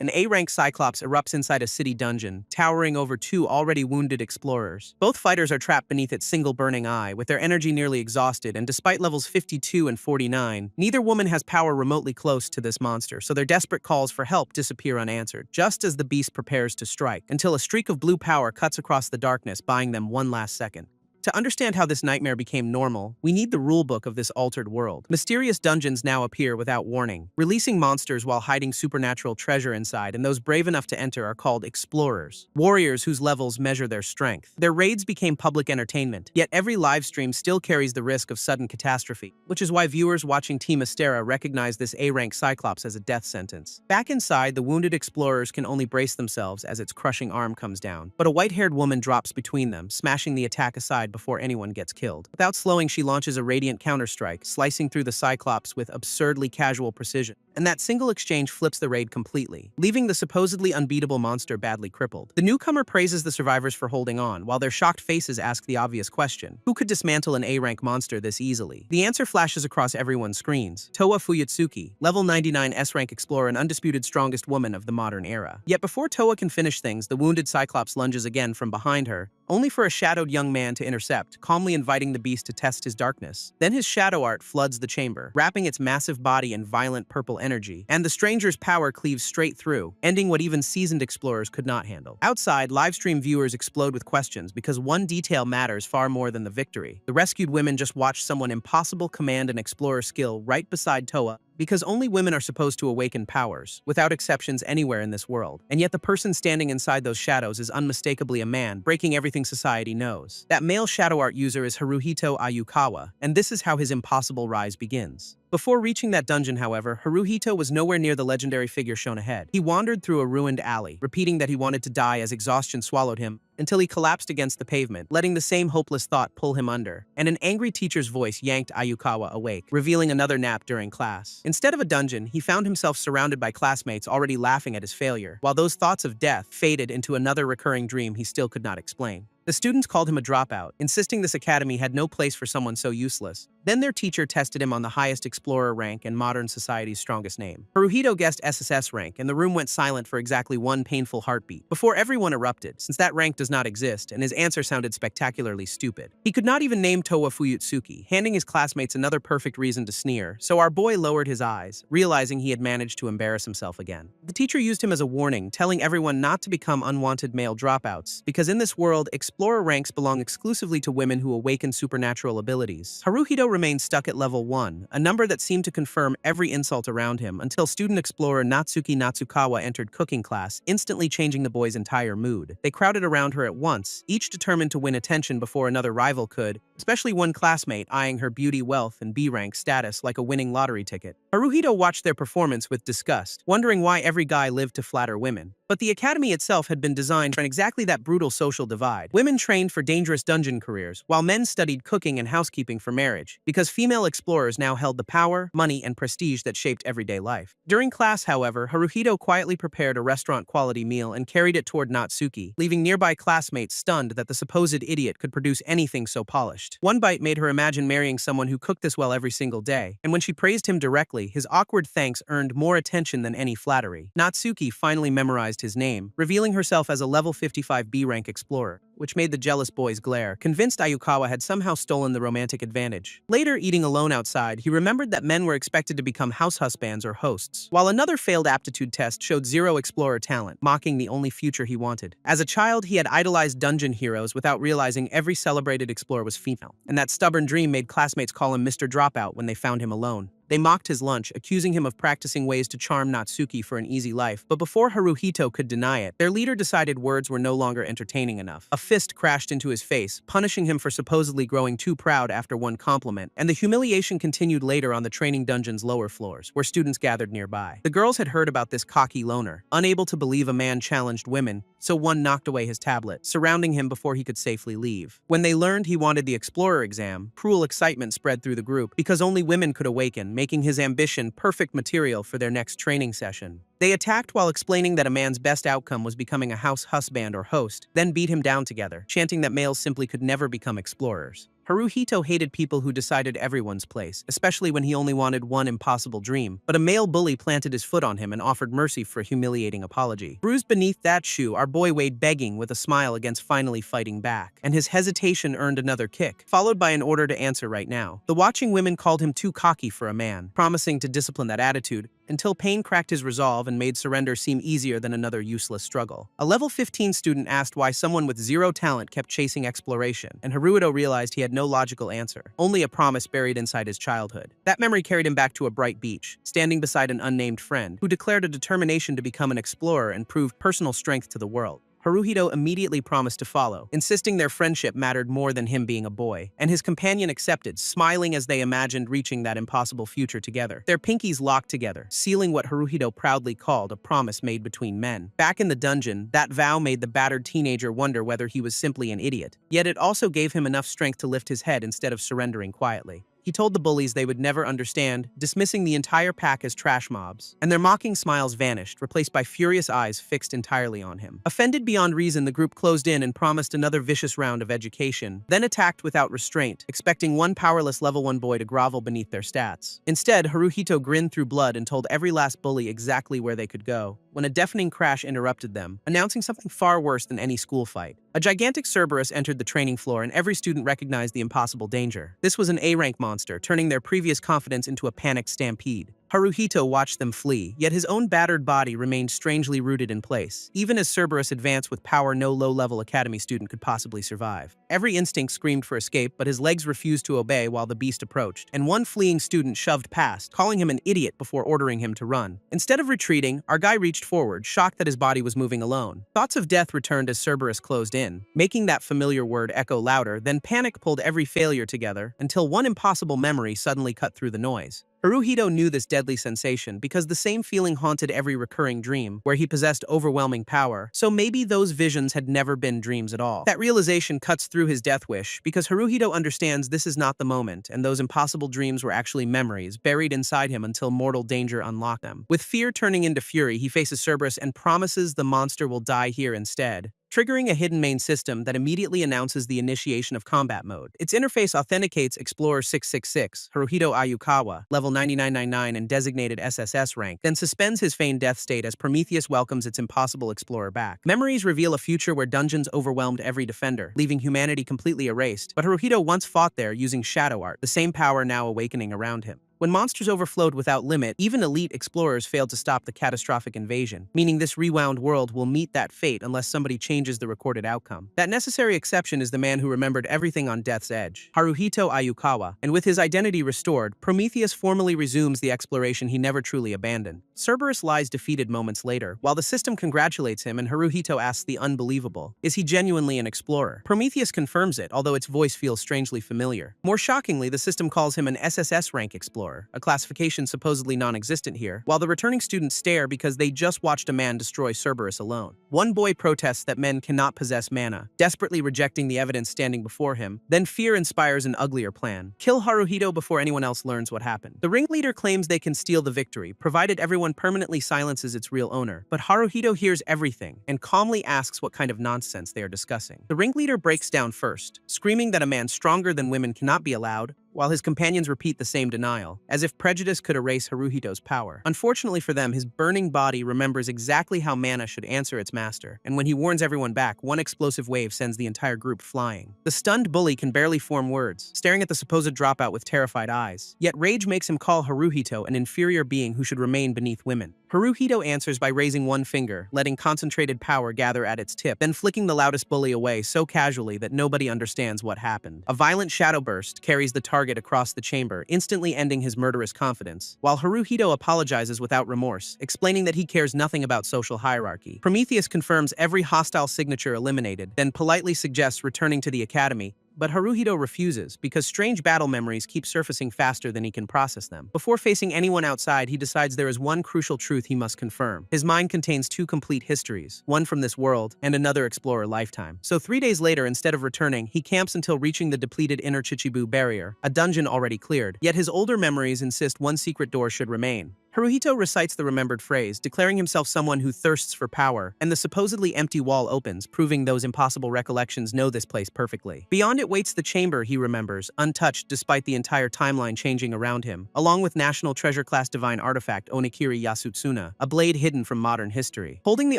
An A-rank Cyclops erupts inside a city dungeon, towering over two already wounded explorers. Both fighters are trapped beneath its single burning eye, with their energy nearly exhausted, and despite levels 52 and 49, neither woman has power remotely close to this monster, so their desperate calls for help disappear unanswered, just as the beast prepares to strike, until a streak of blue power cuts across the darkness, buying them one last second. To understand how this nightmare became normal, we need the rulebook of this altered world. Mysterious dungeons now appear without warning, releasing monsters while hiding supernatural treasure inside, and those brave enough to enter are called explorers, warriors whose levels measure their strength. Their raids became public entertainment, yet every livestream still carries the risk of sudden catastrophe, which is why viewers watching Team Astera recognize this A-rank Cyclops as a death sentence. Back inside, the wounded explorers can only brace themselves as its crushing arm comes down, but a white-haired woman drops between them, smashing the attack aside before anyone gets killed. Without slowing, she launches a radiant counterstrike, slicing through the Cyclops with absurdly casual precision. And that single exchange flips the raid completely, leaving the supposedly unbeatable monster badly crippled. The newcomer praises the survivors for holding on, while their shocked faces ask the obvious question: who could dismantle an A-rank monster this easily? The answer flashes across everyone's screens: Towa Fuyutsuki, level 99 S-rank explorer and undisputed strongest woman of the modern era. Yet before Towa can finish things, the wounded Cyclops lunges again from behind her, only for a shadowed young man to intercept, calmly inviting the beast to test his darkness. Then his shadow art floods the chamber, wrapping its massive body in violent purple energy, and the stranger's power cleaves straight through, ending what even seasoned explorers could not handle. Outside, livestream viewers explode with questions because one detail matters far more than the victory. The rescued women just watched someone impossible command an explorer skill right beside Towa, because only women are supposed to awaken powers, without exceptions anywhere in this world. And yet the person standing inside those shadows is unmistakably a man, breaking everything society knows. That male shadow art user is Haruhito Ayukawa, and this is how his impossible rise begins. Before reaching that dungeon, however, Haruhito was nowhere near the legendary figure shown ahead. He wandered through a ruined alley, repeating that he wanted to die as exhaustion swallowed him, until he collapsed against the pavement, letting the same hopeless thought pull him under. And an angry teacher's voice yanked Ayukawa awake, revealing another nap during class. Instead of a dungeon, he found himself surrounded by classmates already laughing at his failure, while those thoughts of death faded into another recurring dream he still could not explain. The students called him a dropout, insisting this academy had no place for someone so useless. Then their teacher tested him on the highest explorer rank and modern society's strongest name. Haruhito guessed SSS rank, and the room went silent for exactly one painful heartbeat, before everyone erupted, since that rank does not exist, and his answer sounded spectacularly stupid. He could not even name Towa Fuyutsuki, handing his classmates another perfect reason to sneer, so our boy lowered his eyes, realizing he had managed to embarrass himself again. The teacher used him as a warning, telling everyone not to become unwanted male dropouts, because in this world, explorer ranks belong exclusively to women who awaken supernatural abilities. Haruhito remained stuck at level 1, a number that seemed to confirm every insult around him, until student explorer Natsuki Natsukawa entered cooking class, instantly changing the boy's entire mood. They crowded around her at once, each determined to win attention before another rival could, especially one classmate eyeing her beauty, wealth, and B-rank status like a winning lottery ticket. Haruhito watched their performance with disgust, wondering why every guy lived to flatter women. But the academy itself had been designed for exactly that brutal social divide. Women trained for dangerous dungeon careers, while men studied cooking and housekeeping for marriage, because female explorers now held the power, money, and prestige that shaped everyday life. During class, however, Haruhito quietly prepared a restaurant-quality meal and carried it toward Natsuki, leaving nearby classmates stunned that the supposed idiot could produce anything so polished. One bite made her imagine marrying someone who cooked this well every single day, and when she praised him directly, his awkward thanks earned more attention than any flattery. Natsuki finally memorized his name, revealing herself as a level 55 B-rank explorer, which made the jealous boys glare, convinced Ayukawa had somehow stolen the romantic advantage. Later, eating alone outside, he remembered that men were expected to become house husbands or hosts, while another failed aptitude test showed zero explorer talent, mocking the only future he wanted. As a child, he had idolized dungeon heroes without realizing every celebrated explorer was female, and that stubborn dream made classmates call him Mr. Dropout when they found him alone. They mocked his lunch, accusing him of practicing ways to charm Natsuki for an easy life, but before Haruhito could deny it, their leader decided words were no longer entertaining enough. A fist crashed into his face, punishing him for supposedly growing too proud after one compliment, and the humiliation continued later on the training dungeon's lower floors, where students gathered nearby. The girls had heard about this cocky loner, unable to believe a man challenged women, so one knocked away his tablet, surrounding him before he could safely leave. When they learned he wanted the explorer exam, cruel excitement spread through the group, because only women could awaken, making his ambition perfect material for their next training session. They attacked while explaining that a man's best outcome was becoming a house husband or host, then beat him down together, chanting that males simply could never become explorers. Haruhito hated people who decided everyone's place, especially when he only wanted one impossible dream, but a male bully planted his foot on him and offered mercy for a humiliating apology. Bruised beneath that shoe, our boy weighed begging with a smile against finally fighting back, and his hesitation earned another kick, followed by an order to answer right now. The watching women called him too cocky for a man, promising to discipline that attitude, until pain cracked his resolve and made surrender seem easier than another useless struggle. A level 15 student asked why someone with zero talent kept chasing exploration, and Haruhito realized he had no logical answer, only a promise buried inside his childhood. That memory carried him back to a bright beach, standing beside an unnamed friend, who declared a determination to become an explorer and prove personal strength to the world. Haruhito immediately promised to follow, insisting their friendship mattered more than him being a boy, and his companion accepted, smiling as they imagined reaching that impossible future together. Their pinkies locked together, sealing what Haruhito proudly called a promise made between men. Back in the dungeon, that vow made the battered teenager wonder whether he was simply an idiot. Yet it also gave him enough strength to lift his head instead of surrendering quietly. He told the bullies they would never understand, dismissing the entire pack as trash mobs, and their mocking smiles vanished, replaced by furious eyes fixed entirely on him. Offended beyond reason, the group closed in and promised another vicious round of education, then attacked without restraint, expecting one powerless level 1 boy to grovel beneath their stats. Instead, Haruhito grinned through blood and told every last bully exactly where they could go, when a deafening crash interrupted them, announcing something far worse than any school fight. A gigantic Cerberus entered the training floor and every student recognized the impossible danger. This was an A-rank monster, turning their previous confidence into a panicked stampede. Haruhito watched them flee, yet his own battered body remained strangely rooted in place, even as Cerberus advanced with power no low-level academy student could possibly survive. Every instinct screamed for escape, but his legs refused to obey while the beast approached, and one fleeing student shoved past, calling him an idiot before ordering him to run. Instead of retreating, our guy reached forward, shocked that his body was moving alone. Thoughts of death returned as Cerberus closed in, making that familiar word echo louder, then panic pulled every failure together, until one impossible memory suddenly cut through the noise. Haruhito knew this deadly sensation because the same feeling haunted every recurring dream, where he possessed overwhelming power, so maybe those visions had never been dreams at all. That realization cuts through his death wish, because Haruhito understands this is not the moment, and those impossible dreams were actually memories, buried inside him until mortal danger unlocked them. With fear turning into fury, he faces Cerberus and promises the monster will die here instead, triggering a hidden main system that immediately announces the initiation of combat mode. Its interface authenticates Explorer 666, Haruhito Ayukawa, level 9999 and designated SSS rank, then suspends his feigned death state as Prometheus welcomes its impossible explorer back. Memories reveal a future where dungeons overwhelmed every defender, leaving humanity completely erased, but Haruhito once fought there using shadow art, the same power now awakening around him. When monsters overflowed without limit, even elite explorers failed to stop the catastrophic invasion, meaning this rewound world will meet that fate unless somebody changes the recorded outcome. That necessary exception is the man who remembered everything on death's edge, Haruhito Ayukawa, and with his identity restored, Prometheus formally resumes the exploration he never truly abandoned. Cerberus lies defeated moments later, while the system congratulates him and Haruhito asks the unbelievable, is he genuinely an explorer? Prometheus confirms it, although its voice feels strangely familiar. More shockingly, the system calls him an SSS rank explorer, a classification supposedly non-existent here, while the returning students stare because they just watched a man destroy Cerberus alone. One boy protests that men cannot possess mana, desperately rejecting the evidence standing before him. Then fear inspires an uglier plan. Kill Haruhito before anyone else learns what happened. The ringleader claims they can steal the victory, provided everyone permanently silences its real owner. But Haruhito hears everything, and calmly asks what kind of nonsense they are discussing. The ringleader breaks down first, screaming that a man stronger than women cannot be allowed, while his companions repeat the same denial, as if prejudice could erase Haruhito's power. Unfortunately for them, his burning body remembers exactly how mana should answer its master, and when he warns everyone back, one explosive wave sends the entire group flying. The stunned bully can barely form words, staring at the supposed dropout with terrified eyes. Yet rage makes him call Haruhito an inferior being who should remain beneath women. Haruhito answers by raising one finger, letting concentrated power gather at its tip, then flicking the loudest bully away so casually that nobody understands what happened. A violent shadow burst carries the target across the chamber, instantly ending his murderous confidence, while Haruhito apologizes without remorse, explaining that he cares nothing about social hierarchy. Prometheus confirms every hostile signature eliminated, then politely suggests returning to the academy, but Haruhito refuses because strange battle memories keep surfacing faster than he can process them. Before facing anyone outside, he decides there is one crucial truth he must confirm. His mind contains two complete histories, one from this world and another explorer lifetime. So 3 days later, instead of returning, he camps until reaching the depleted inner Chichibu barrier, a dungeon already cleared. Yet his older memories insist one secret door should remain. Haruhito recites the remembered phrase, declaring himself someone who thirsts for power, and the supposedly empty wall opens, proving those impossible recollections know this place perfectly. Beyond it waits the chamber he remembers, untouched despite the entire timeline changing around him, along with National Treasure-class divine artifact Onikiri Yasutsuna, a blade hidden from modern history. Holding the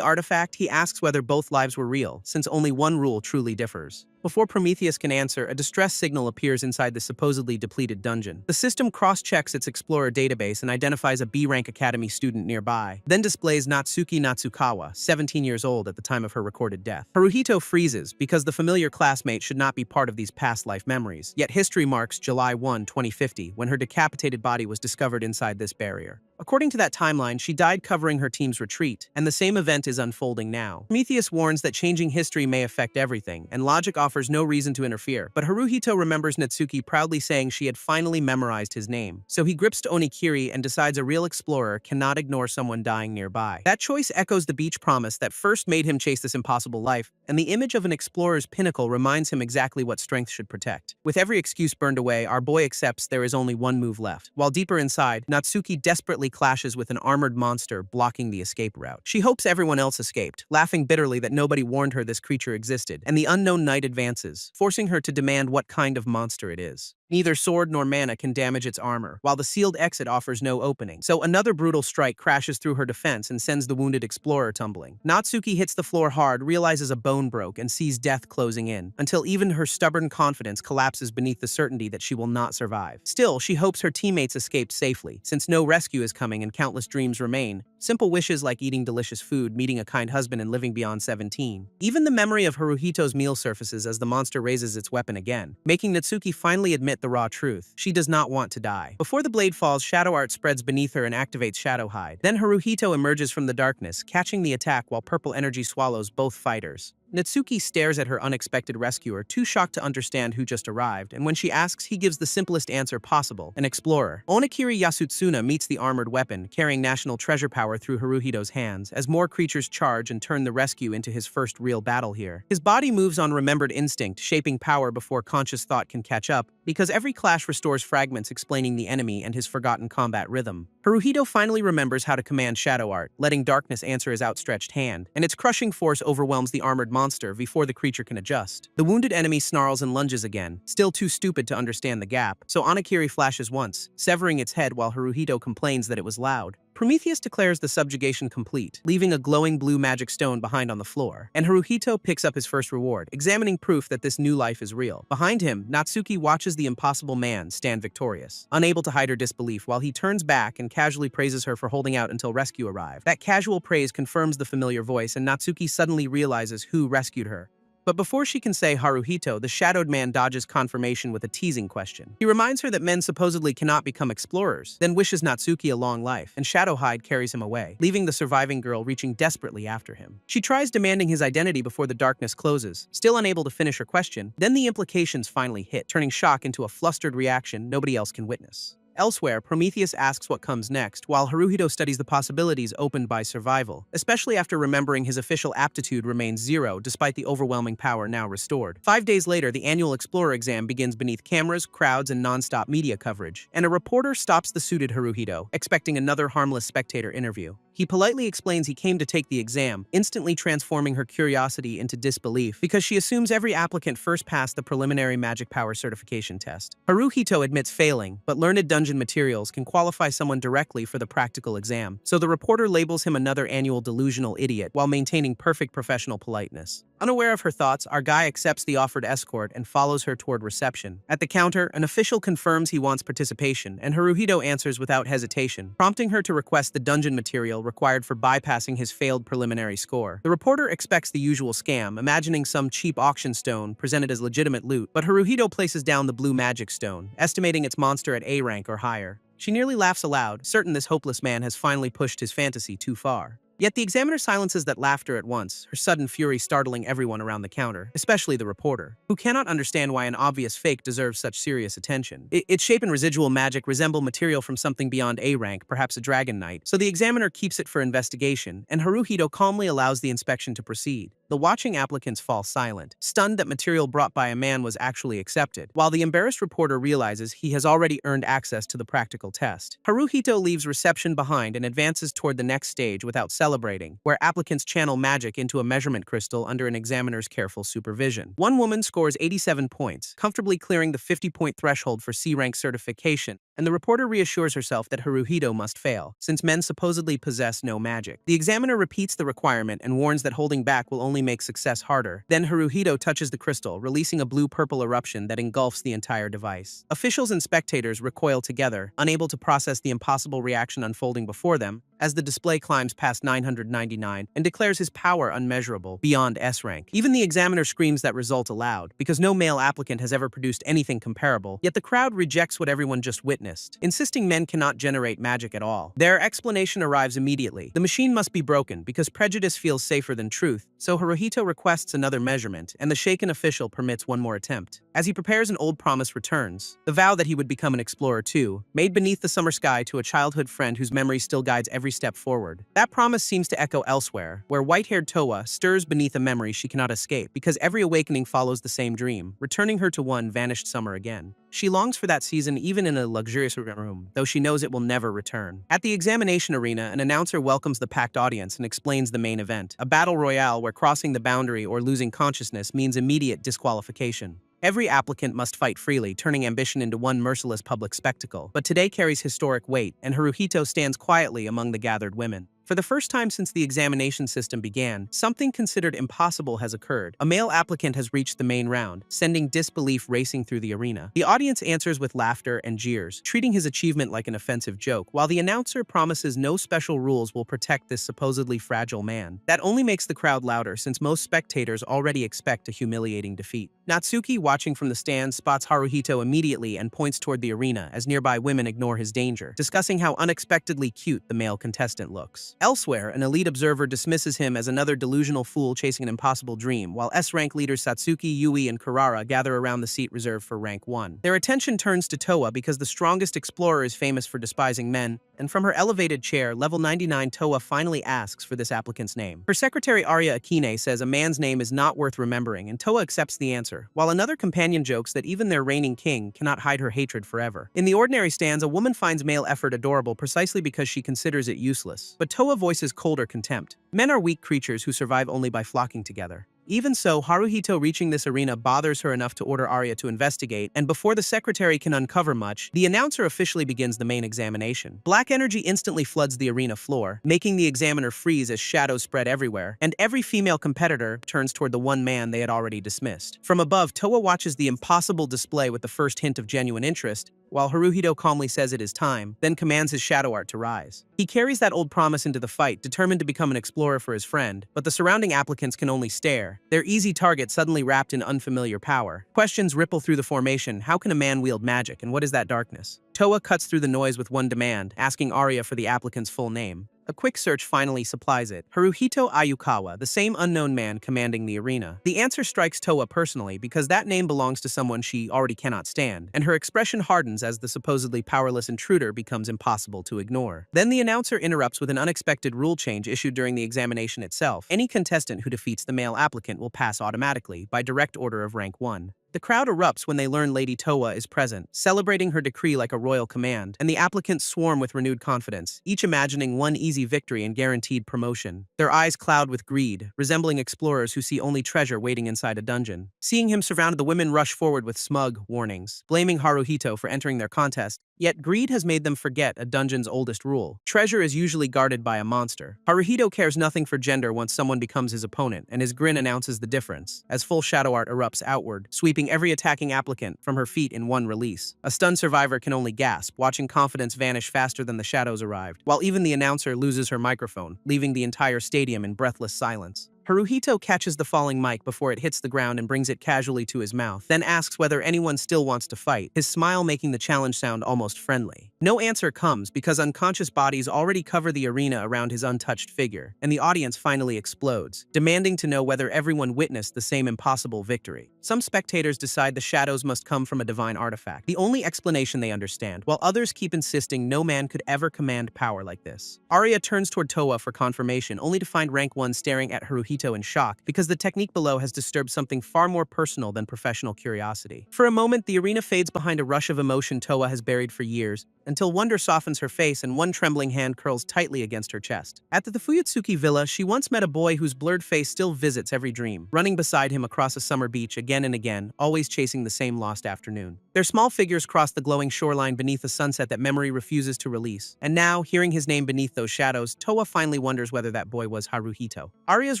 artifact, he asks whether both lives were real, since only one rule truly differs. Before Prometheus can answer, a distress signal appears inside the supposedly depleted dungeon. The system cross-checks its Explorer database and identifies a B-rank academy student nearby, then displays Natsuki Natsukawa, 17 years old at the time of her recorded death. Haruhito freezes, because the familiar classmate should not be part of these past life memories. Yet history marks July 1, 2050, when her decapitated body was discovered inside this barrier. According to that timeline, she died covering her team's retreat, and the same event is unfolding now. Prometheus warns that changing history may affect everything, and logic offers no reason to interfere, but Haruhito remembers Natsuki proudly saying she had finally memorized his name. So he grips to Onikiri and decides a real explorer cannot ignore someone dying nearby. That choice echoes the beach promise that first made him chase this impossible life, and the image of an explorer's pinnacle reminds him exactly what strength should protect. With every excuse burned away, our boy accepts there is only one move left. While deeper inside, Natsuki desperately clashes with an armored monster blocking the escape route. She hopes everyone else escaped, laughing bitterly that nobody warned her this creature existed, and the unknown knight advances, forcing her to demand what kind of monster it is. Neither sword nor mana can damage its armor, while the sealed exit offers no opening, so another brutal strike crashes through her defense and sends the wounded explorer tumbling. Natsuki hits the floor hard, realizes a bone broke, and sees death closing in, until even her stubborn confidence collapses beneath the certainty that she will not survive. Still, she hopes her teammates escaped safely, since no rescue is coming and countless dreams remain. Simple wishes like eating delicious food, meeting a kind husband, and living beyond 17. Even the memory of Haruhito's meal surfaces as the monster raises its weapon again, making Natsuki finally admit the raw truth. She does not want to die. Before the blade falls, shadow art spreads beneath her and activates Shadow Hide. Then Haruhito emerges from the darkness, catching the attack while purple energy swallows both fighters. Natsuki stares at her unexpected rescuer, too shocked to understand who just arrived, and when she asks, he gives the simplest answer possible, an explorer. Onikiri Yasutsuna meets the armored weapon, carrying national treasure power through Haruhito's hands, as more creatures charge and turn the rescue into his first real battle here. His body moves on remembered instinct, shaping power before conscious thought can catch up, because every clash restores fragments explaining the enemy and his forgotten combat rhythm. Haruhito finally remembers how to command Shadow Art, letting darkness answer his outstretched hand, and its crushing force overwhelms the armored monster before the creature can adjust. The wounded enemy snarls and lunges again, still too stupid to understand the gap, so Onikiri flashes once, severing its head while Haruhito complains that it was loud. Prometheus declares the subjugation complete, leaving a glowing blue magic stone behind on the floor, and Haruhito picks up his first reward, examining proof that this new life is real. Behind him, Natsuki watches the impossible man stand victorious, unable to hide her disbelief while he turns back and casually praises her for holding out until rescue arrived. That casual praise confirms the familiar voice, and Natsuki suddenly realizes who rescued her. But before she can say Haruhito, the shadowed man dodges confirmation with a teasing question. He reminds her that men supposedly cannot become explorers, then wishes Natsuki a long life, and Shadowhide carries him away, leaving the surviving girl reaching desperately after him. She tries demanding his identity before the darkness closes, still unable to finish her question, then the implications finally hit, turning shock into a flustered reaction nobody else can witness. Elsewhere, Prometheus asks what comes next, while Haruhito studies the possibilities opened by survival, especially after remembering his official aptitude remains 0 despite the overwhelming power now restored. 5 days later, the annual Explorer exam begins beneath cameras, crowds, and non-stop media coverage, and a reporter stops the suited Haruhito, expecting another harmless spectator interview. He politely explains he came to take the exam, instantly transforming her curiosity into disbelief because she assumes every applicant first passed the preliminary magic power certification test. Haruhito admits failing, but learned dungeon materials can qualify someone directly for the practical exam, so the reporter labels him another annual delusional idiot while maintaining perfect professional politeness. Unaware of her thoughts, our guy accepts the offered escort and follows her toward reception. At the counter, an official confirms he wants participation, and Haruhito answers without hesitation, prompting her to request the dungeon material required for bypassing his failed preliminary score. The reporter expects the usual scam, imagining some cheap auction stone presented as legitimate loot, but Haruhito places down the blue magic stone, estimating its monster at A rank or higher. She nearly laughs aloud, certain this hopeless man has finally pushed his fantasy too far. Yet the examiner silences that laughter at once, her sudden fury startling everyone around the counter, especially the reporter, who cannot understand why an obvious fake deserves such serious attention. Its shape and residual magic resemble material from something beyond A rank, perhaps a dragon knight, so the examiner keeps it for investigation, and Haruhito calmly allows the inspection to proceed. The watching applicants fall silent, stunned that material brought by a man was actually accepted, while the embarrassed reporter realizes he has already earned access to the practical test. Haruhito leaves reception behind and advances toward the next stage without celebrating, where applicants channel magic into a measurement crystal under an examiner's careful supervision. One woman scores 87 points, comfortably clearing the 50-point threshold for C-rank certification, and the reporter reassures herself that Haruhito must fail, since men supposedly possess no magic. The examiner repeats the requirement and warns that holding back will only make success harder. Then Haruhito touches the crystal, releasing a blue-purple eruption that engulfs the entire device. Officials and spectators recoil together, unable to process the impossible reaction unfolding before them, as the display climbs past 999 and declares his power unmeasurable, beyond S-rank. Even the examiner screams that result aloud, because no male applicant has ever produced anything comparable, yet the crowd rejects what everyone just witnessed, insisting men cannot generate magic at all. Their explanation arrives immediately. The machine must be broken, because prejudice feels safer than truth, so Haruhito requests another measurement, and the shaken official permits one more attempt. As he prepares, an old promise returns, the vow that he would become an explorer too, made beneath the summer sky to a childhood friend whose memory still guides every step forward. That promise seems to echo elsewhere, where white-haired Towa stirs beneath a memory she cannot escape, because every awakening follows the same dream, returning her to one vanished summer again. She longs for that season even in a luxurious room, though she knows it will never return. At the examination arena, an announcer welcomes the packed audience and explains the main event, a battle royale where crossing the boundary or losing consciousness means immediate disqualification. Every applicant must fight freely, turning ambition into one merciless public spectacle. But today carries historic weight, and Haruhito stands quietly among the gathered women. For the first time since the examination system began, something considered impossible has occurred. A male applicant has reached the main round, sending disbelief racing through the arena. The audience answers with laughter and jeers, treating his achievement like an offensive joke, while the announcer promises no special rules will protect this supposedly fragile man. That only makes the crowd louder, since most spectators already expect a humiliating defeat. Natsuki, watching from the stands, spots Haruhito immediately and points toward the arena as nearby women ignore his danger, discussing how unexpectedly cute the male contestant looks. Elsewhere, an elite observer dismisses him as another delusional fool chasing an impossible dream, while S-rank leaders Satsuki, Yui, and Kurara gather around the seat reserved for rank 1. Their attention turns to Towa because the strongest explorer is famous for despising men, and from her elevated chair, level 99 Towa finally asks for this applicant's name. Her secretary Arya Akine says a man's name is not worth remembering, and Towa accepts the answer, while another companion jokes that even their reigning king cannot hide her hatred forever. In the ordinary stands, a woman finds male effort adorable precisely because she considers it useless, but Towa voices colder contempt. Men are weak creatures who survive only by flocking together. Even so, Haruhito reaching this arena bothers her enough to order Arya to investigate, and before the secretary can uncover much, the announcer officially begins the main examination. Black energy instantly floods the arena floor, making the examiner freeze as shadows spread everywhere, and every female competitor turns toward the one man they had already dismissed. From above, Towa watches the impossible display with the first hint of genuine interest, while Haruhito calmly says it is time, then commands his shadow art to rise. He carries that old promise into the fight, determined to become an explorer for his friend, but the surrounding applicants can only stare, their easy target suddenly wrapped in unfamiliar power. Questions ripple through the formation: how can a man wield magic, and what is that darkness? Towa cuts through the noise with one demand, asking Arya for the applicant's full name. A quick search finally supplies it: Haruhito Ayukawa, the same unknown man commanding the arena. The answer strikes Towa personally because that name belongs to someone she already cannot stand, and her expression hardens as the supposedly powerless intruder becomes impossible to ignore. Then the announcer interrupts with an unexpected rule change issued during the examination itself. Any contestant who defeats the male applicant will pass automatically, by direct order of rank 1. The crowd erupts when they learn Lady Towa is present, celebrating her decree like a royal command, and the applicants swarm with renewed confidence, each imagining one easy victory and guaranteed promotion. Their eyes cloud with greed, resembling explorers who see only treasure waiting inside a dungeon. Seeing him surrounded, the women rush forward with smug warnings, blaming Haruhito for entering their contest. Yet greed has made them forget a dungeon's oldest rule: treasure is usually guarded by a monster. Haruhito cares nothing for gender once someone becomes his opponent, and his grin announces the difference, as full shadow art erupts outward, sweeping every attacking applicant from her feet in one release. A stunned survivor can only gasp, watching confidence vanish faster than the shadows arrived, while even the announcer loses her microphone, leaving the entire stadium in breathless silence. Haruhito catches the falling mic before it hits the ground and brings it casually to his mouth, then asks whether anyone still wants to fight, his smile making the challenge sound almost friendly. No answer comes because unconscious bodies already cover the arena around his untouched figure, and the audience finally explodes, demanding to know whether everyone witnessed the same impossible victory. Some spectators decide the shadows must come from a divine artifact, the only explanation they understand, while others keep insisting no man could ever command power like this. Arya turns toward Towa for confirmation, only to find rank 1 staring at Haruhito Haruhito in shock because the technique below has disturbed something far more personal than professional curiosity. For a moment, the arena fades behind a rush of emotion Towa has buried for years, until wonder softens her face and one trembling hand curls tightly against her chest. At the Fuyutsuki villa, she once met a boy whose blurred face still visits every dream, running beside him across a summer beach again and again, always chasing the same lost afternoon. Their small figures cross the glowing shoreline beneath a sunset that memory refuses to release. And now, hearing his name beneath those shadows, Towa finally wonders whether that boy was Haruhito. Arya's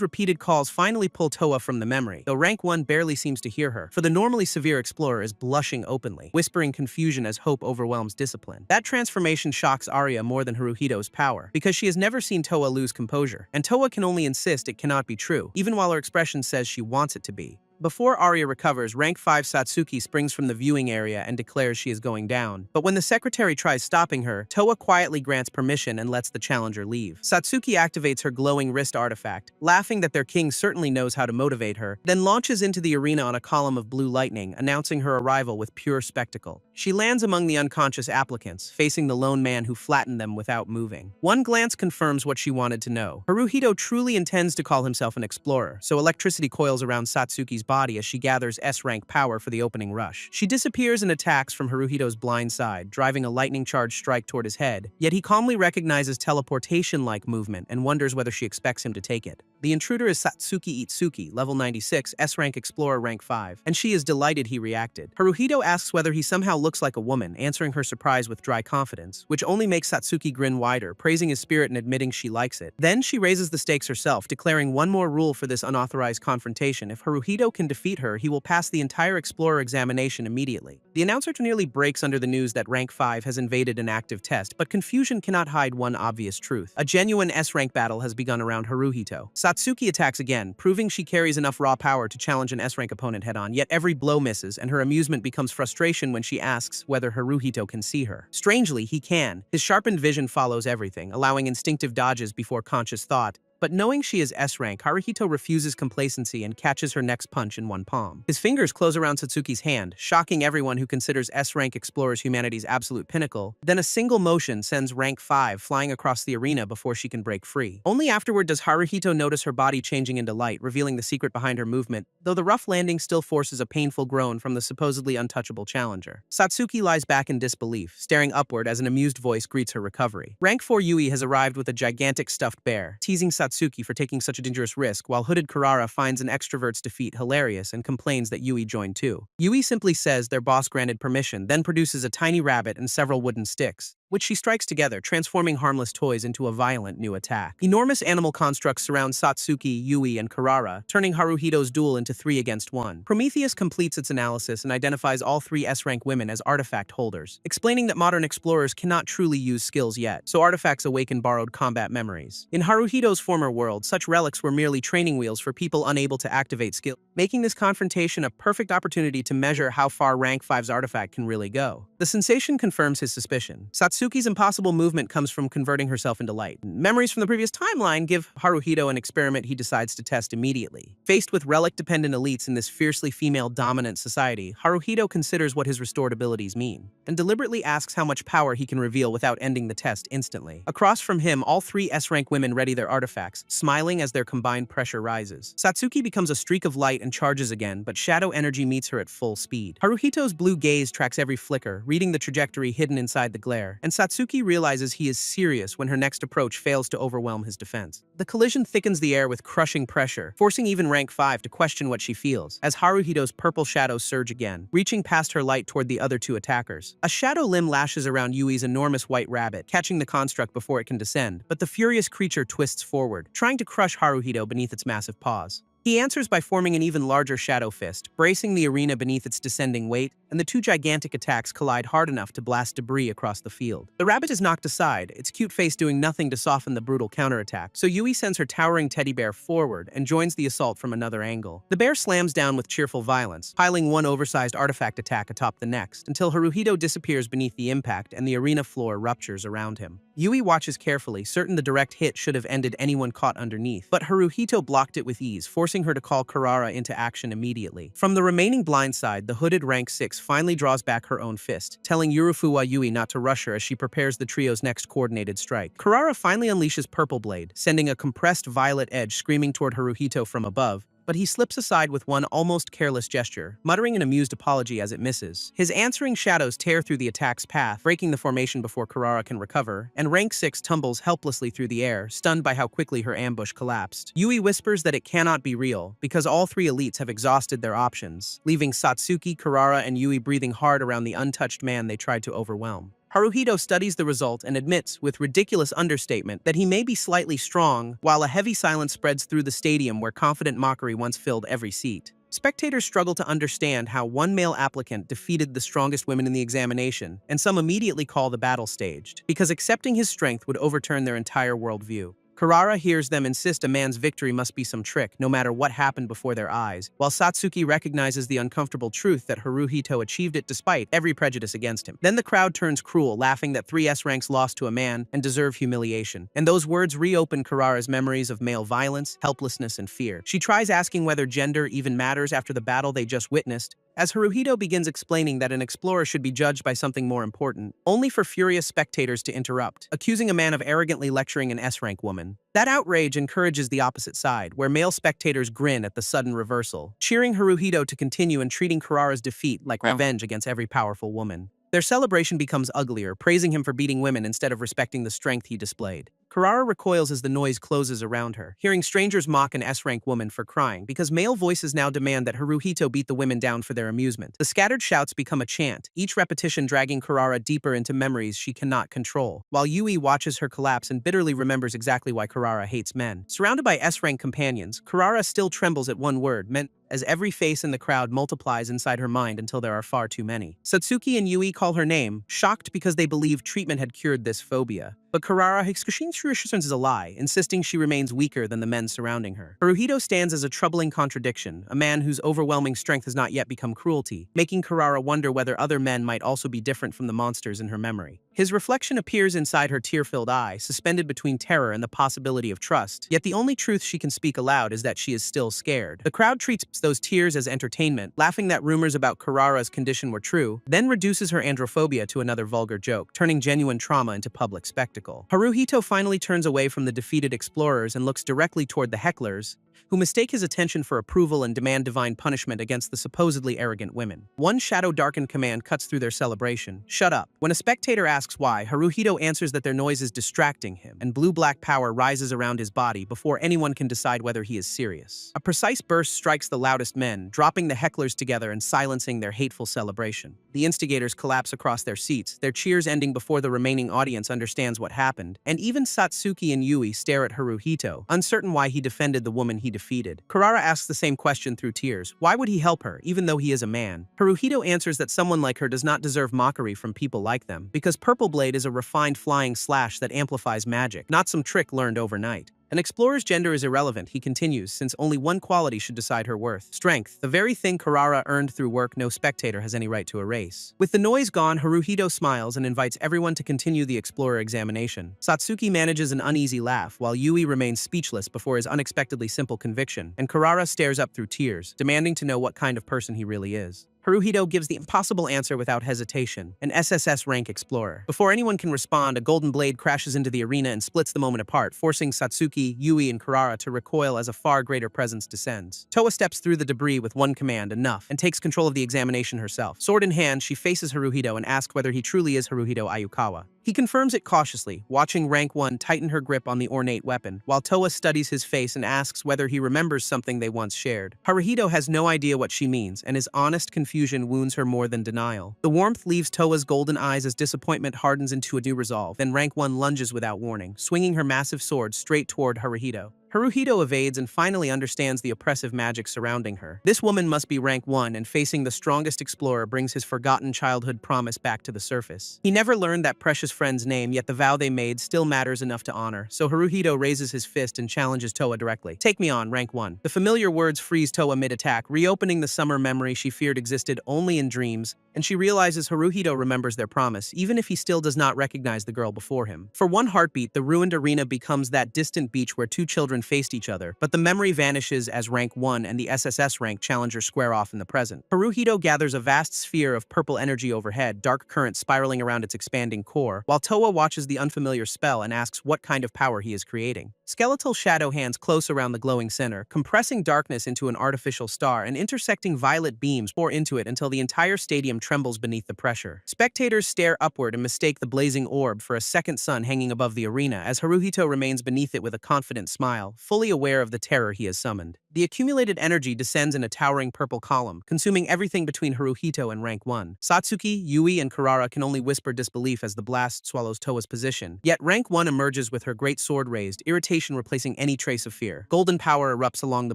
repeated calls finally pull Towa from the memory, though rank 1 barely seems to hear her, for the normally severe explorer is blushing openly, whispering confusion as hope overwhelms discipline. That transformation shocks Arya more than Haruhito's power, because she has never seen Towa lose composure, and Towa can only insist it cannot be true, even while her expression says she wants it to be. Before Arya recovers, rank 5 Satsuki springs from the viewing area and declares she is going down. But when the secretary tries stopping her, Towa quietly grants permission and lets the challenger leave. Satsuki activates her glowing wrist artifact, laughing that their king certainly knows how to motivate her, then launches into the arena on a column of blue lightning, announcing her arrival with pure spectacle. She lands among the unconscious applicants, facing the lone man who flattened them without moving. One glance confirms what she wanted to know. Haruhito truly intends to call himself an explorer, so electricity coils around Satsuki's body as she gathers S-rank power for the opening rush. She disappears and attacks from Haruhito's blind side, driving a lightning-charged strike toward his head, yet he calmly recognizes teleportation-like movement and wonders whether she expects him to take it. The intruder is Satsuki Itsuki, level 96, S-rank explorer rank 5, and she is delighted he reacted. Haruhito asks whether he somehow looks like a woman, answering her surprise with dry confidence, which only makes Satsuki grin wider, praising his spirit and admitting she likes it. Then she raises the stakes herself, declaring one more rule for this unauthorized confrontation: if Haruhito can defeat her, he will pass the entire explorer examination immediately. The announcer nearly breaks under the news that rank 5 has invaded an active test, but confusion cannot hide one obvious truth. A genuine S-rank battle has begun around Haruhito. Satsuki attacks again, proving she carries enough raw power to challenge an S-rank opponent head-on, yet every blow misses, and her amusement becomes frustration when she asks whether Haruhito can see her. Strangely, he can. His sharpened vision follows everything, allowing instinctive dodges before conscious thought. But knowing she is S-rank, Haruhito refuses complacency and catches her next punch in one palm. His fingers close around Satsuki's hand, shocking everyone who considers S-rank explorers humanity's absolute pinnacle. Then a single motion sends rank 5 flying across the arena before she can break free. Only afterward does Haruhito notice her body changing into light, revealing the secret behind her movement, though the rough landing still forces a painful groan from the supposedly untouchable challenger. Satsuki lies back in disbelief, staring upward as an amused voice greets her recovery. Rank 4 Yui has arrived with a gigantic stuffed bear, teasing Satsuki for taking such a dangerous risk, while hooded Kurara finds an extrovert's defeat hilarious and complains that Yui joined too. Yui simply says their boss granted permission, then produces a tiny rabbit and several wooden sticks, which she strikes together, transforming harmless toys into a violent new attack. Enormous animal constructs surround Satsuki, Yui, and Kurara, turning Haruhito's duel into 3 against 1. Prometheus completes its analysis and identifies all 3 S-rank women as artifact holders, explaining that modern explorers cannot truly use skills yet, so artifacts awaken borrowed combat memories. In Haruhito's former world, such relics were merely training wheels for people unable to activate skill, making this confrontation a perfect opportunity to measure how far rank 5's artifact can really go. The sensation confirms his suspicion. Satsuki's impossible movement comes from converting herself into light. Memories from the previous timeline give Haruhito an experiment he decides to test immediately. Faced with relic-dependent elites in this fiercely female-dominant society, Haruhito considers what his restored abilities mean, and deliberately asks how much power he can reveal without ending the test instantly. Across from him, all 3 S-rank women ready their artifacts, smiling as their combined pressure rises. Satsuki becomes a streak of light and charges again, but shadow energy meets her at full speed. Haruhito's blue gaze tracks every flicker, reading the trajectory hidden inside the glare, and Satsuki realizes he is serious when her next approach fails to overwhelm his defense. The collision thickens the air with crushing pressure, forcing even rank 5 to question what she feels, as Haruhito's purple shadows surge again, reaching past her light toward the other 2 attackers. A shadow limb lashes around Yui's enormous white rabbit, catching the construct before it can descend, but the furious creature twists forward, trying to crush Haruhito beneath its massive paws. He answers by forming an even larger shadow fist, bracing the arena beneath its descending weight, and the 2 gigantic attacks collide hard enough to blast debris across the field. The rabbit is knocked aside, its cute face doing nothing to soften the brutal counterattack, so Yui sends her towering teddy bear forward and joins the assault from another angle. The bear slams down with cheerful violence, piling one oversized artifact attack atop the next, until Haruhito disappears beneath the impact and the arena floor ruptures around him. Yui watches carefully, certain the direct hit should have ended anyone caught underneath, but Haruhito blocked it with ease, forcing forcing her to call Kurara into action immediately. From the remaining blind side, the hooded rank 6 finally draws back her own fist, telling Yurufuwa Yui not to rush her as she prepares the trio's next coordinated strike. Kurara finally unleashes Purple Blade, sending a compressed violet edge screaming toward Haruhito from above, but he slips aside with one almost careless gesture, muttering an amused apology as it misses. His answering shadows tear through the attack's path, breaking the formation before Kurara can recover, and rank 6 tumbles helplessly through the air, stunned by how quickly her ambush collapsed. Yui whispers that it cannot be real, because all three elites have exhausted their options, leaving Satsuki, Kurara, and Yui breathing hard around the untouched man they tried to overwhelm. Haruhito studies the result and admits, with ridiculous understatement, that he may be slightly strong, while a heavy silence spreads through the stadium where confident mockery once filled every seat. Spectators struggle to understand how one male applicant defeated the strongest women in the examination, and some immediately call the battle staged, because accepting his strength would overturn their entire worldview. Kurara hears them insist a man's victory must be some trick, no matter what happened before their eyes, while Satsuki recognizes the uncomfortable truth that Haruhito achieved it despite every prejudice against him. Then the crowd turns cruel, laughing that 3S ranks lost to a man and deserve humiliation. And those words reopen Kurara's memories of male violence, helplessness, and fear. She tries asking whether gender even matters after the battle they just witnessed, as Haruhito begins explaining that an explorer should be judged by something more important, only for furious spectators to interrupt, accusing a man of arrogantly lecturing an S-rank woman. That outrage encourages the opposite side, where male spectators grin at the sudden reversal, cheering Haruhito to continue and treating Kurara's defeat like revenge against every powerful woman. Their celebration becomes uglier, praising him for beating women instead of respecting the strength he displayed. Kurara recoils as the noise closes around her, hearing strangers mock an S-rank woman for crying, because male voices now demand that Haruhito beat the women down for their amusement. The scattered shouts become a chant, each repetition dragging Kurara deeper into memories she cannot control, while Yui watches her collapse and bitterly remembers exactly why Kurara hates men. Surrounded by S-rank companions, Kurara still trembles at one word, meant, as every face in the crowd multiplies inside her mind until there are far too many. Satsuki and Yui call her name, shocked because they believe treatment had cured this phobia. But Kurara is a lie, insisting she remains weaker than the men surrounding her. Haruhito stands as a troubling contradiction, a man whose overwhelming strength has not yet become cruelty, making Kurara wonder whether other men might also be different from the monsters in her memory. His reflection appears inside her tear-filled eye, suspended between terror and the possibility of trust, yet the only truth she can speak aloud is that she is still scared. The crowd treats those tears as entertainment, laughing that rumors about Kurara's condition were true, then reduces her androphobia to another vulgar joke, turning genuine trauma into public spectacle. Haruhito finally turns away from the defeated explorers and looks directly toward the hecklers, who mistake his attention for approval and demand divine punishment against the supposedly arrogant women. One shadow-darkened command cuts through their celebration: "Shut up." When a spectator asks why, Haruhito answers that their noise is distracting him, and blue-black power rises around his body before anyone can decide whether he is serious. A precise burst strikes the loudest men, dropping the hecklers together and silencing their hateful celebration. The instigators collapse across their seats, their cheers ending before the remaining audience understands what happened, and even Satsuki and Yui stare at Haruhito, uncertain why he defended the woman he defeated. Kurara asks the same question through tears: why would he help her, even though he is a man? Haruhito answers that someone like her does not deserve mockery from people like them, because Purple Blade is a refined flying slash that amplifies magic, not some trick learned overnight. An explorer's gender is irrelevant, he continues, since only one quality should decide her worth: strength, the very thing Kurara earned through work no spectator has any right to erase. With the noise gone, Haruhito smiles and invites everyone to continue the explorer examination. Satsuki manages an uneasy laugh, while Yui remains speechless before his unexpectedly simple conviction, and Kurara stares up through tears, demanding to know what kind of person he really is. Haruhito gives the impossible answer without hesitation: an SSS rank explorer. Before anyone can respond, a golden blade crashes into the arena and splits the moment apart, forcing Satsuki, Yui, and Kurara to recoil as a far greater presence descends. Toa steps through the debris with one command: enough, and takes control of the examination herself. Sword in hand, she faces Haruhito and asks whether he truly is Haruhito Ayukawa. He confirms it cautiously, watching Rank 1 tighten her grip on the ornate weapon, while Toa studies his face and asks whether he remembers something they once shared. Haruhito has no idea what she means, and his honest confusion wounds her more than denial. The warmth leaves Toa's golden eyes as disappointment hardens into a new resolve. Then Rank 1 lunges without warning, swinging her massive sword straight toward Haruhito. Haruhito evades and finally understands the oppressive magic surrounding her. This woman must be Rank 1, and facing the strongest explorer brings his forgotten childhood promise back to the surface. He never learned that precious friend's name, yet the vow they made still matters enough to honor, so Haruhito raises his fist and challenges Toa directly. "Take me on, Rank 1. The familiar words freeze Toa mid-attack, reopening the summer memory she feared existed only in dreams, and she realizes Haruhito remembers their promise, even if he still does not recognize the girl before him. For one heartbeat, the ruined arena becomes that distant beach where two children faced each other, but the memory vanishes as Rank 1 and the SSS rank challengers square off in the present. Haruhito gathers a vast sphere of purple energy overhead, dark currents spiraling around its expanding core, while Towa watches the unfamiliar spell and asks what kind of power he is creating. Skeletal shadow hands close around the glowing center, compressing darkness into an artificial star, and intersecting violet beams pour into it until the entire stadium trembles beneath the pressure. Spectators stare upward and mistake the blazing orb for a second sun hanging above the arena as Haruhito remains beneath it with a confident smile, fully aware of the terror he has summoned. The accumulated energy descends in a towering purple column, consuming everything between Haruhito and Rank 1. Satsuki, Yui, and Karara can only whisper disbelief as the blast swallows Towa's position, yet Rank 1 emerges with her great sword raised, irritation replacing any trace of fear. Golden power erupts along the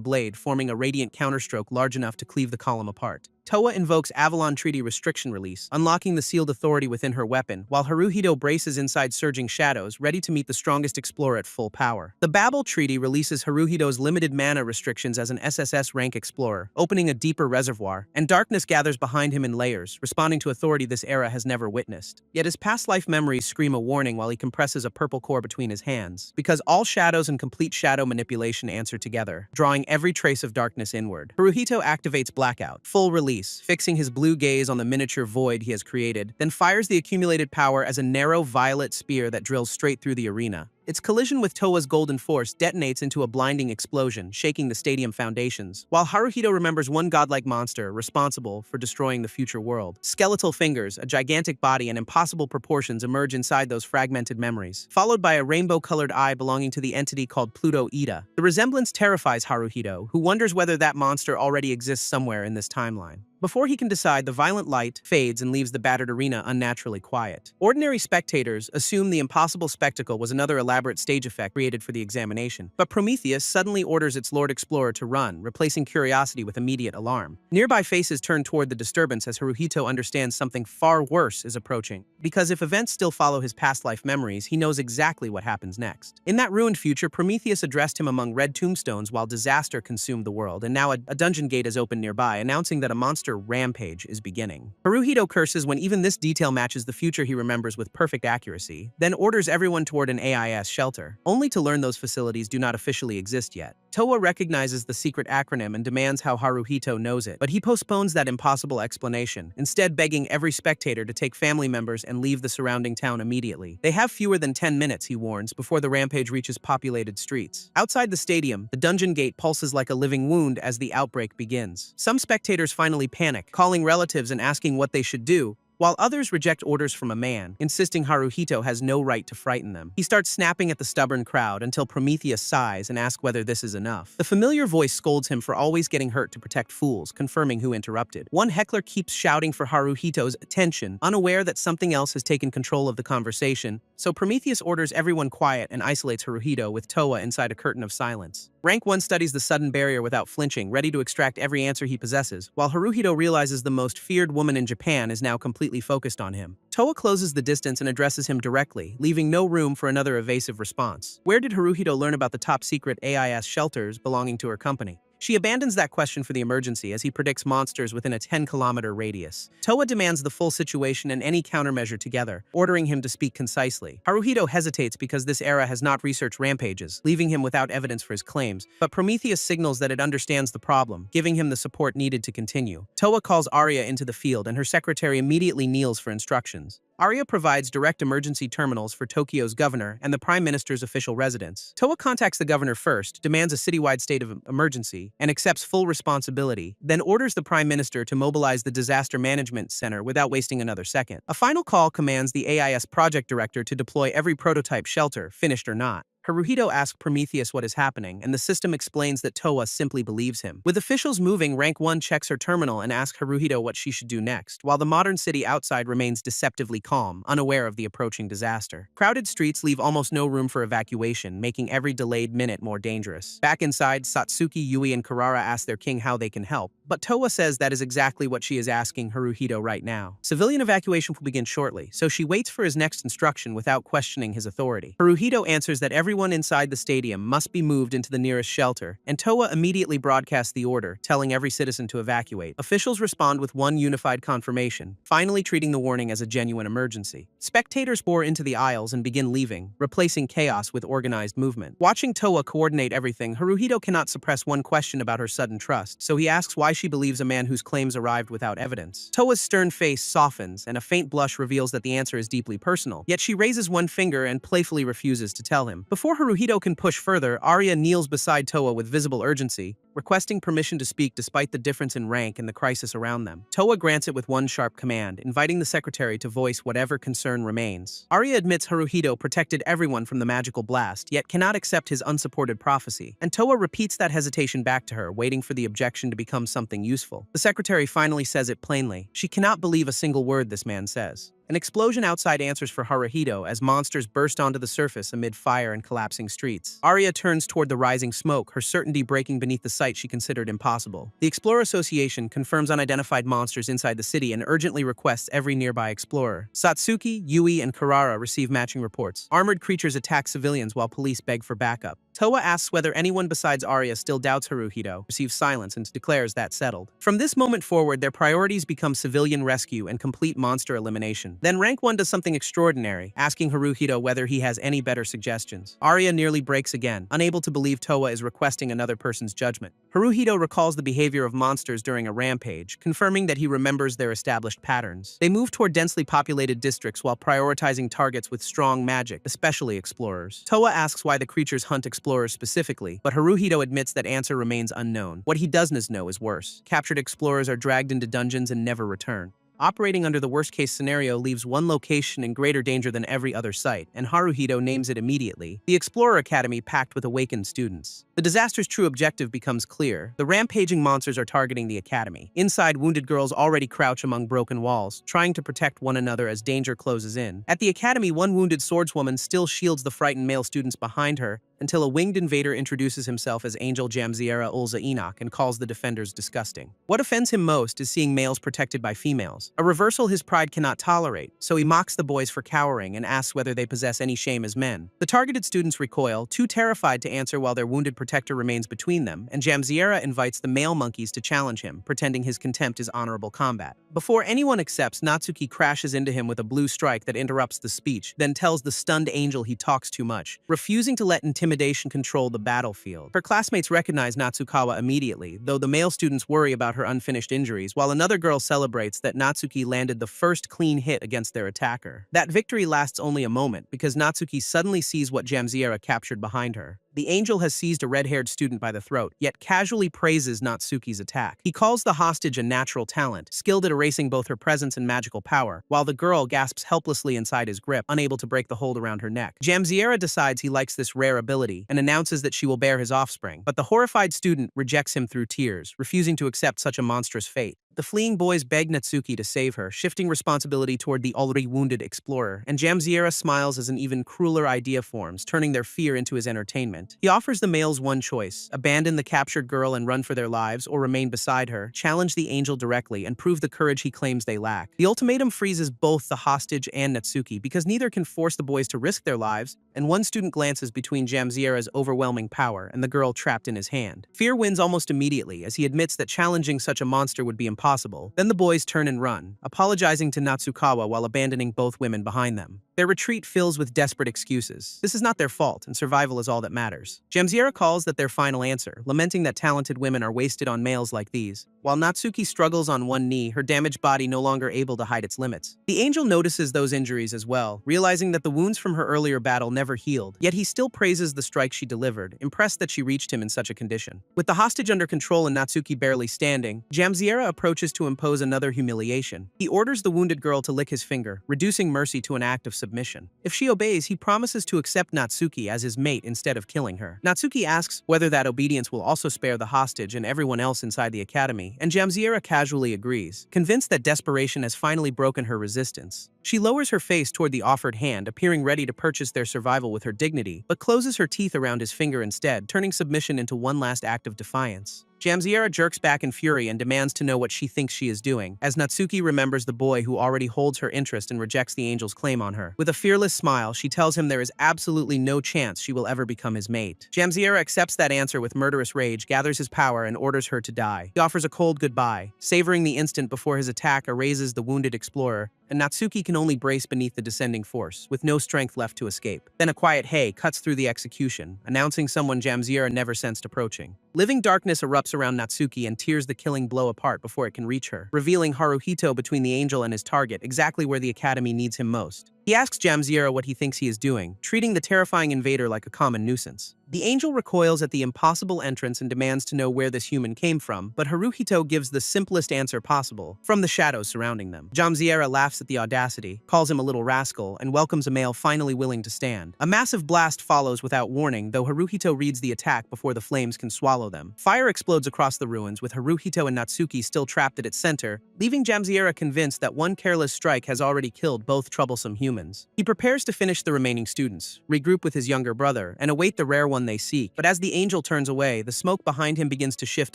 blade, forming a radiant counterstroke large enough to cleave the column apart. Towa invokes Avalon Treaty Restriction Release, unlocking the sealed authority within her weapon, while Haruhito braces inside surging shadows, ready to meet the strongest explorer at full power. The Babel Treaty releases Haruhito's limited mana restrictions as an SSS rank explorer, opening a deeper reservoir, and darkness gathers behind him in layers, responding to authority this era has never witnessed. Yet his past life memories scream a warning while he compresses a purple core between his hands, because all shadows and complete shadow manipulation answer together, drawing every trace of darkness inward. Haruhito activates Blackout, full release, fixing his blue gaze on the miniature void he has created, then fires the accumulated power as a narrow violet spear that drills straight through the arena. Its collision with Towa's golden force detonates into a blinding explosion, shaking the stadium foundations, while Haruhito remembers one godlike monster responsible for destroying the future world. Skeletal fingers, a gigantic body, and impossible proportions emerge inside those fragmented memories, followed by a rainbow-colored eye belonging to the entity called Pluto Ida. The resemblance terrifies Haruhito, who wonders whether that monster already exists somewhere in this timeline. Before he can decide, the violent light fades and leaves the battered arena unnaturally quiet. Ordinary spectators assume the impossible spectacle was another elaborate stage effect created for the examination, but Prometheus suddenly orders its Lord Explorer to run, replacing curiosity with immediate alarm. Nearby faces turn toward the disturbance as Haruhito understands something far worse is approaching, because if events still follow his past life memories, he knows exactly what happens next. In that ruined future, Prometheus addressed him among red tombstones while disaster consumed the world, and now a dungeon gate is open nearby, announcing that a monster rampage is beginning. Haruhito curses when even this detail matches the future he remembers with perfect accuracy, then orders everyone toward an AIS shelter, only to learn those facilities do not officially exist yet. Towa recognizes the secret acronym and demands how Haruhito knows it, but he postpones that impossible explanation, instead begging every spectator to take family members and leave the surrounding town immediately. They have fewer than 10 minutes, he warns, before the rampage reaches populated streets. Outside the stadium, the dungeon gate pulses like a living wound as the outbreak begins. Some spectators finally panic, calling relatives and asking what they should do, while others reject orders from a man, insisting Haruhito has no right to frighten them. He starts snapping at the stubborn crowd until Prometheus sighs and asks whether this is enough. The familiar voice scolds him for always getting hurt to protect fools, confirming who interrupted. One heckler keeps shouting for Haruhito's attention, unaware that something else has taken control of the conversation, so Prometheus orders everyone quiet and isolates Haruhito with Towa inside a curtain of silence. Rank 1 studies the sudden barrier without flinching, ready to extract every answer he possesses, while Haruhito realizes the most feared woman in Japan is now completely focused on him. Towa closes the distance and addresses him directly, leaving no room for another evasive response. Where did Haruhito learn about the top-secret AIS shelters belonging to her company? She abandons that question for the emergency as he predicts monsters within a 10-kilometer radius. Towa demands the full situation and any countermeasure together, ordering him to speak concisely. Haruhito hesitates because this era has not researched rampages, leaving him without evidence for his claims, but Prometheus signals that it understands the problem, giving him the support needed to continue. Towa calls Arya into the field and her secretary immediately kneels for instructions. Arya provides direct emergency terminals for Tokyo's governor and the Prime Minister's official residence. Towa contacts the governor first, demands a citywide state of emergency, and accepts full responsibility, then orders the Prime Minister to mobilize the Disaster Management Center without wasting another second. A final call commands the AIS project director to deploy every prototype shelter, finished or not. Haruhito asks Prometheus what is happening, and the system explains that Towa simply believes him. With officials moving, Rank 1 checks her terminal and asks Haruhito what she should do next, while the modern city outside remains deceptively calm, unaware of the approaching disaster. Crowded streets leave almost no room for evacuation, making every delayed minute more dangerous. Back inside, Satsuki, Yui, and Karara ask their king how they can help, But Towa says that is exactly what she is asking Haruhito right now. Civilian evacuation will begin shortly, so she waits for his next instruction without questioning his authority. Haruhito answers that everyone inside the stadium must be moved into the nearest shelter, and Towa immediately broadcasts the order, telling every citizen to evacuate. Officials respond with one unified confirmation, finally treating the warning as a genuine emergency. Spectators pour into the aisles and begin leaving, replacing chaos with organized movement. Watching Towa coordinate everything, Haruhito cannot suppress one question about her sudden trust, so he asks why she believes a man whose claims arrived without evidence. Towa's stern face softens, and a faint blush reveals that the answer is deeply personal, yet she raises one finger and playfully refuses to tell him. Before Haruhito can push further, Arya kneels beside Towa with visible urgency, requesting permission to speak despite the difference in rank and the crisis around them. Towa grants it with one sharp command, inviting the secretary to voice whatever concern remains. Arya admits Haruhito protected everyone from the magical blast, yet cannot accept his unsupported prophecy, and Towa repeats that hesitation back to her, waiting for the objection to become something useful. The secretary finally says it plainly. She cannot believe a single word this man says. An explosion outside answers for Haruhito as monsters burst onto the surface amid fire and collapsing streets. Arya turns toward the rising smoke, her certainty breaking beneath the sight she considered impossible. The Explorer Association confirms unidentified monsters inside the city and urgently requests every nearby explorer. Satsuki, Yui, and Karara receive matching reports. Armored creatures attack civilians while police beg for backup. Towa asks whether anyone besides Arya still doubts Haruhito, receives silence, and declares that settled. From this moment forward, their priorities become civilian rescue and complete monster elimination. Then Rank 1 does something extraordinary, asking Haruhito whether he has any better suggestions. Arya nearly breaks again, unable to believe Towa is requesting another person's judgment. Haruhito recalls the behavior of monsters during a rampage, confirming that he remembers their established patterns. They move toward densely populated districts while prioritizing targets with strong magic, especially explorers. Towa asks why the creatures hunt explorers specifically, but Haruhito admits that answer remains unknown. What he doesn't know is worse. Captured explorers are dragged into dungeons and never return. Operating under the worst-case scenario leaves one location in greater danger than every other site, and Haruhito names it immediately: the Explorer Academy packed with awakened students. The disaster's true objective becomes clear. The rampaging monsters are targeting the academy. Inside, wounded girls already crouch among broken walls, trying to protect one another as danger closes in. At the academy, one wounded swordswoman still shields the frightened male students behind her, until a winged invader introduces himself as Angel Jamziera Ulza Enoch and calls the defenders disgusting. What offends him most is seeing males protected by females, a reversal his pride cannot tolerate, so he mocks the boys for cowering and asks whether they possess any shame as men. The targeted students recoil, too terrified to answer while their wounded protector remains between them, and Jamziera invites the male monkeys to challenge him, pretending his contempt is honorable combat. Before anyone accepts, Natsuki crashes into him with a blue strike that interrupts the speech, then tells the stunned Angel he talks too much, refusing to let intimidation control the battlefield. Her classmates recognize Natsukawa immediately, though the male students worry about her unfinished injuries, while another girl celebrates that Natsuki landed the first clean hit against their attacker. That victory lasts only a moment, because Natsuki suddenly sees what Jamziera captured behind her. The Angel has seized a red-haired student by the throat, yet casually praises Natsuki's attack. He calls the hostage a natural talent, skilled at erasing both her presence and magical power, while the girl gasps helplessly inside his grip, unable to break the hold around her neck. Jamziera decides he likes this rare ability and announces that she will bear his offspring, but the horrified student rejects him through tears, refusing to accept such a monstrous fate. The fleeing boys beg Natsuki to save her, shifting responsibility toward the already wounded explorer, and Jamziera smiles as an even crueler idea forms, turning their fear into his entertainment. He offers the males one choice: abandon the captured girl and run for their lives, or remain beside her, challenge the Angel directly, and prove the courage he claims they lack. The ultimatum freezes both the hostage and Natsuki, because neither can force the boys to risk their lives, and one student glances between Jamziera's overwhelming power and the girl trapped in his hand. Fear wins almost immediately, as he admits that challenging such a monster would be impossible. Then the boys turn and run, apologizing to Natsukawa while abandoning both women behind them. Their retreat fills with desperate excuses. This is not their fault, and survival is all that matters. Jamziera calls that their final answer, lamenting that talented women are wasted on males like these, while Natsuki struggles on one knee, her damaged body no longer able to hide its limits. The Angel notices those injuries as well, realizing that the wounds from her earlier battle never healed, yet he still praises the strike she delivered, impressed that she reached him in such a condition. With the hostage under control and Natsuki barely standing, Jamziera approaches to impose another humiliation. He orders the wounded girl to lick his finger, reducing mercy to an act of submission. If she obeys, he promises to accept Natsuki as his mate instead of killing her. Natsuki asks whether that obedience will also spare the hostage and everyone else inside the academy, and Jamziera casually agrees, convinced that desperation has finally broken her resistance. She lowers her face toward the offered hand, appearing ready to purchase their survival with her dignity, but closes her teeth around his finger instead, turning submission into one last act of defiance. Jamsiera jerks back in fury and demands to know what she thinks she is doing, as Natsuki remembers the boy who already holds her interest and rejects the angel's claim on her. With a fearless smile, she tells him there is absolutely no chance she will ever become his mate. Jamsiera accepts that answer with murderous rage, gathers his power, and orders her to die. He offers a cold goodbye, savoring the instant before his attack erases the wounded explorer, and Natsuki can only brace beneath the descending force, with no strength left to escape. Then a quiet hey cuts through the execution, announcing someone Jamsiera never sensed approaching. Living darkness erupts around Natsuki and tears the killing blow apart before it can reach her, revealing Haruhito between the angel and his target, exactly where the academy needs him most. He asks Jamsiera what he thinks he is doing, treating the terrifying invader like a common nuisance. The angel recoils at the impossible entrance and demands to know where this human came from, but Haruhito gives the simplest answer possible, from the shadows surrounding them. Jamsiera laughs at the audacity, calls him a little rascal, and welcomes a male finally willing to stand. A massive blast follows without warning, though Haruhito reads the attack before the flames can swallow them. Fire explodes across the ruins, with Haruhito and Natsuki still trapped at its center, leaving Jamsiera convinced that one careless strike has already killed both troublesome humans. He prepares to finish the remaining students, regroup with his younger brother, and await the rare one they seek, but as the angel turns away, the smoke behind him begins to shift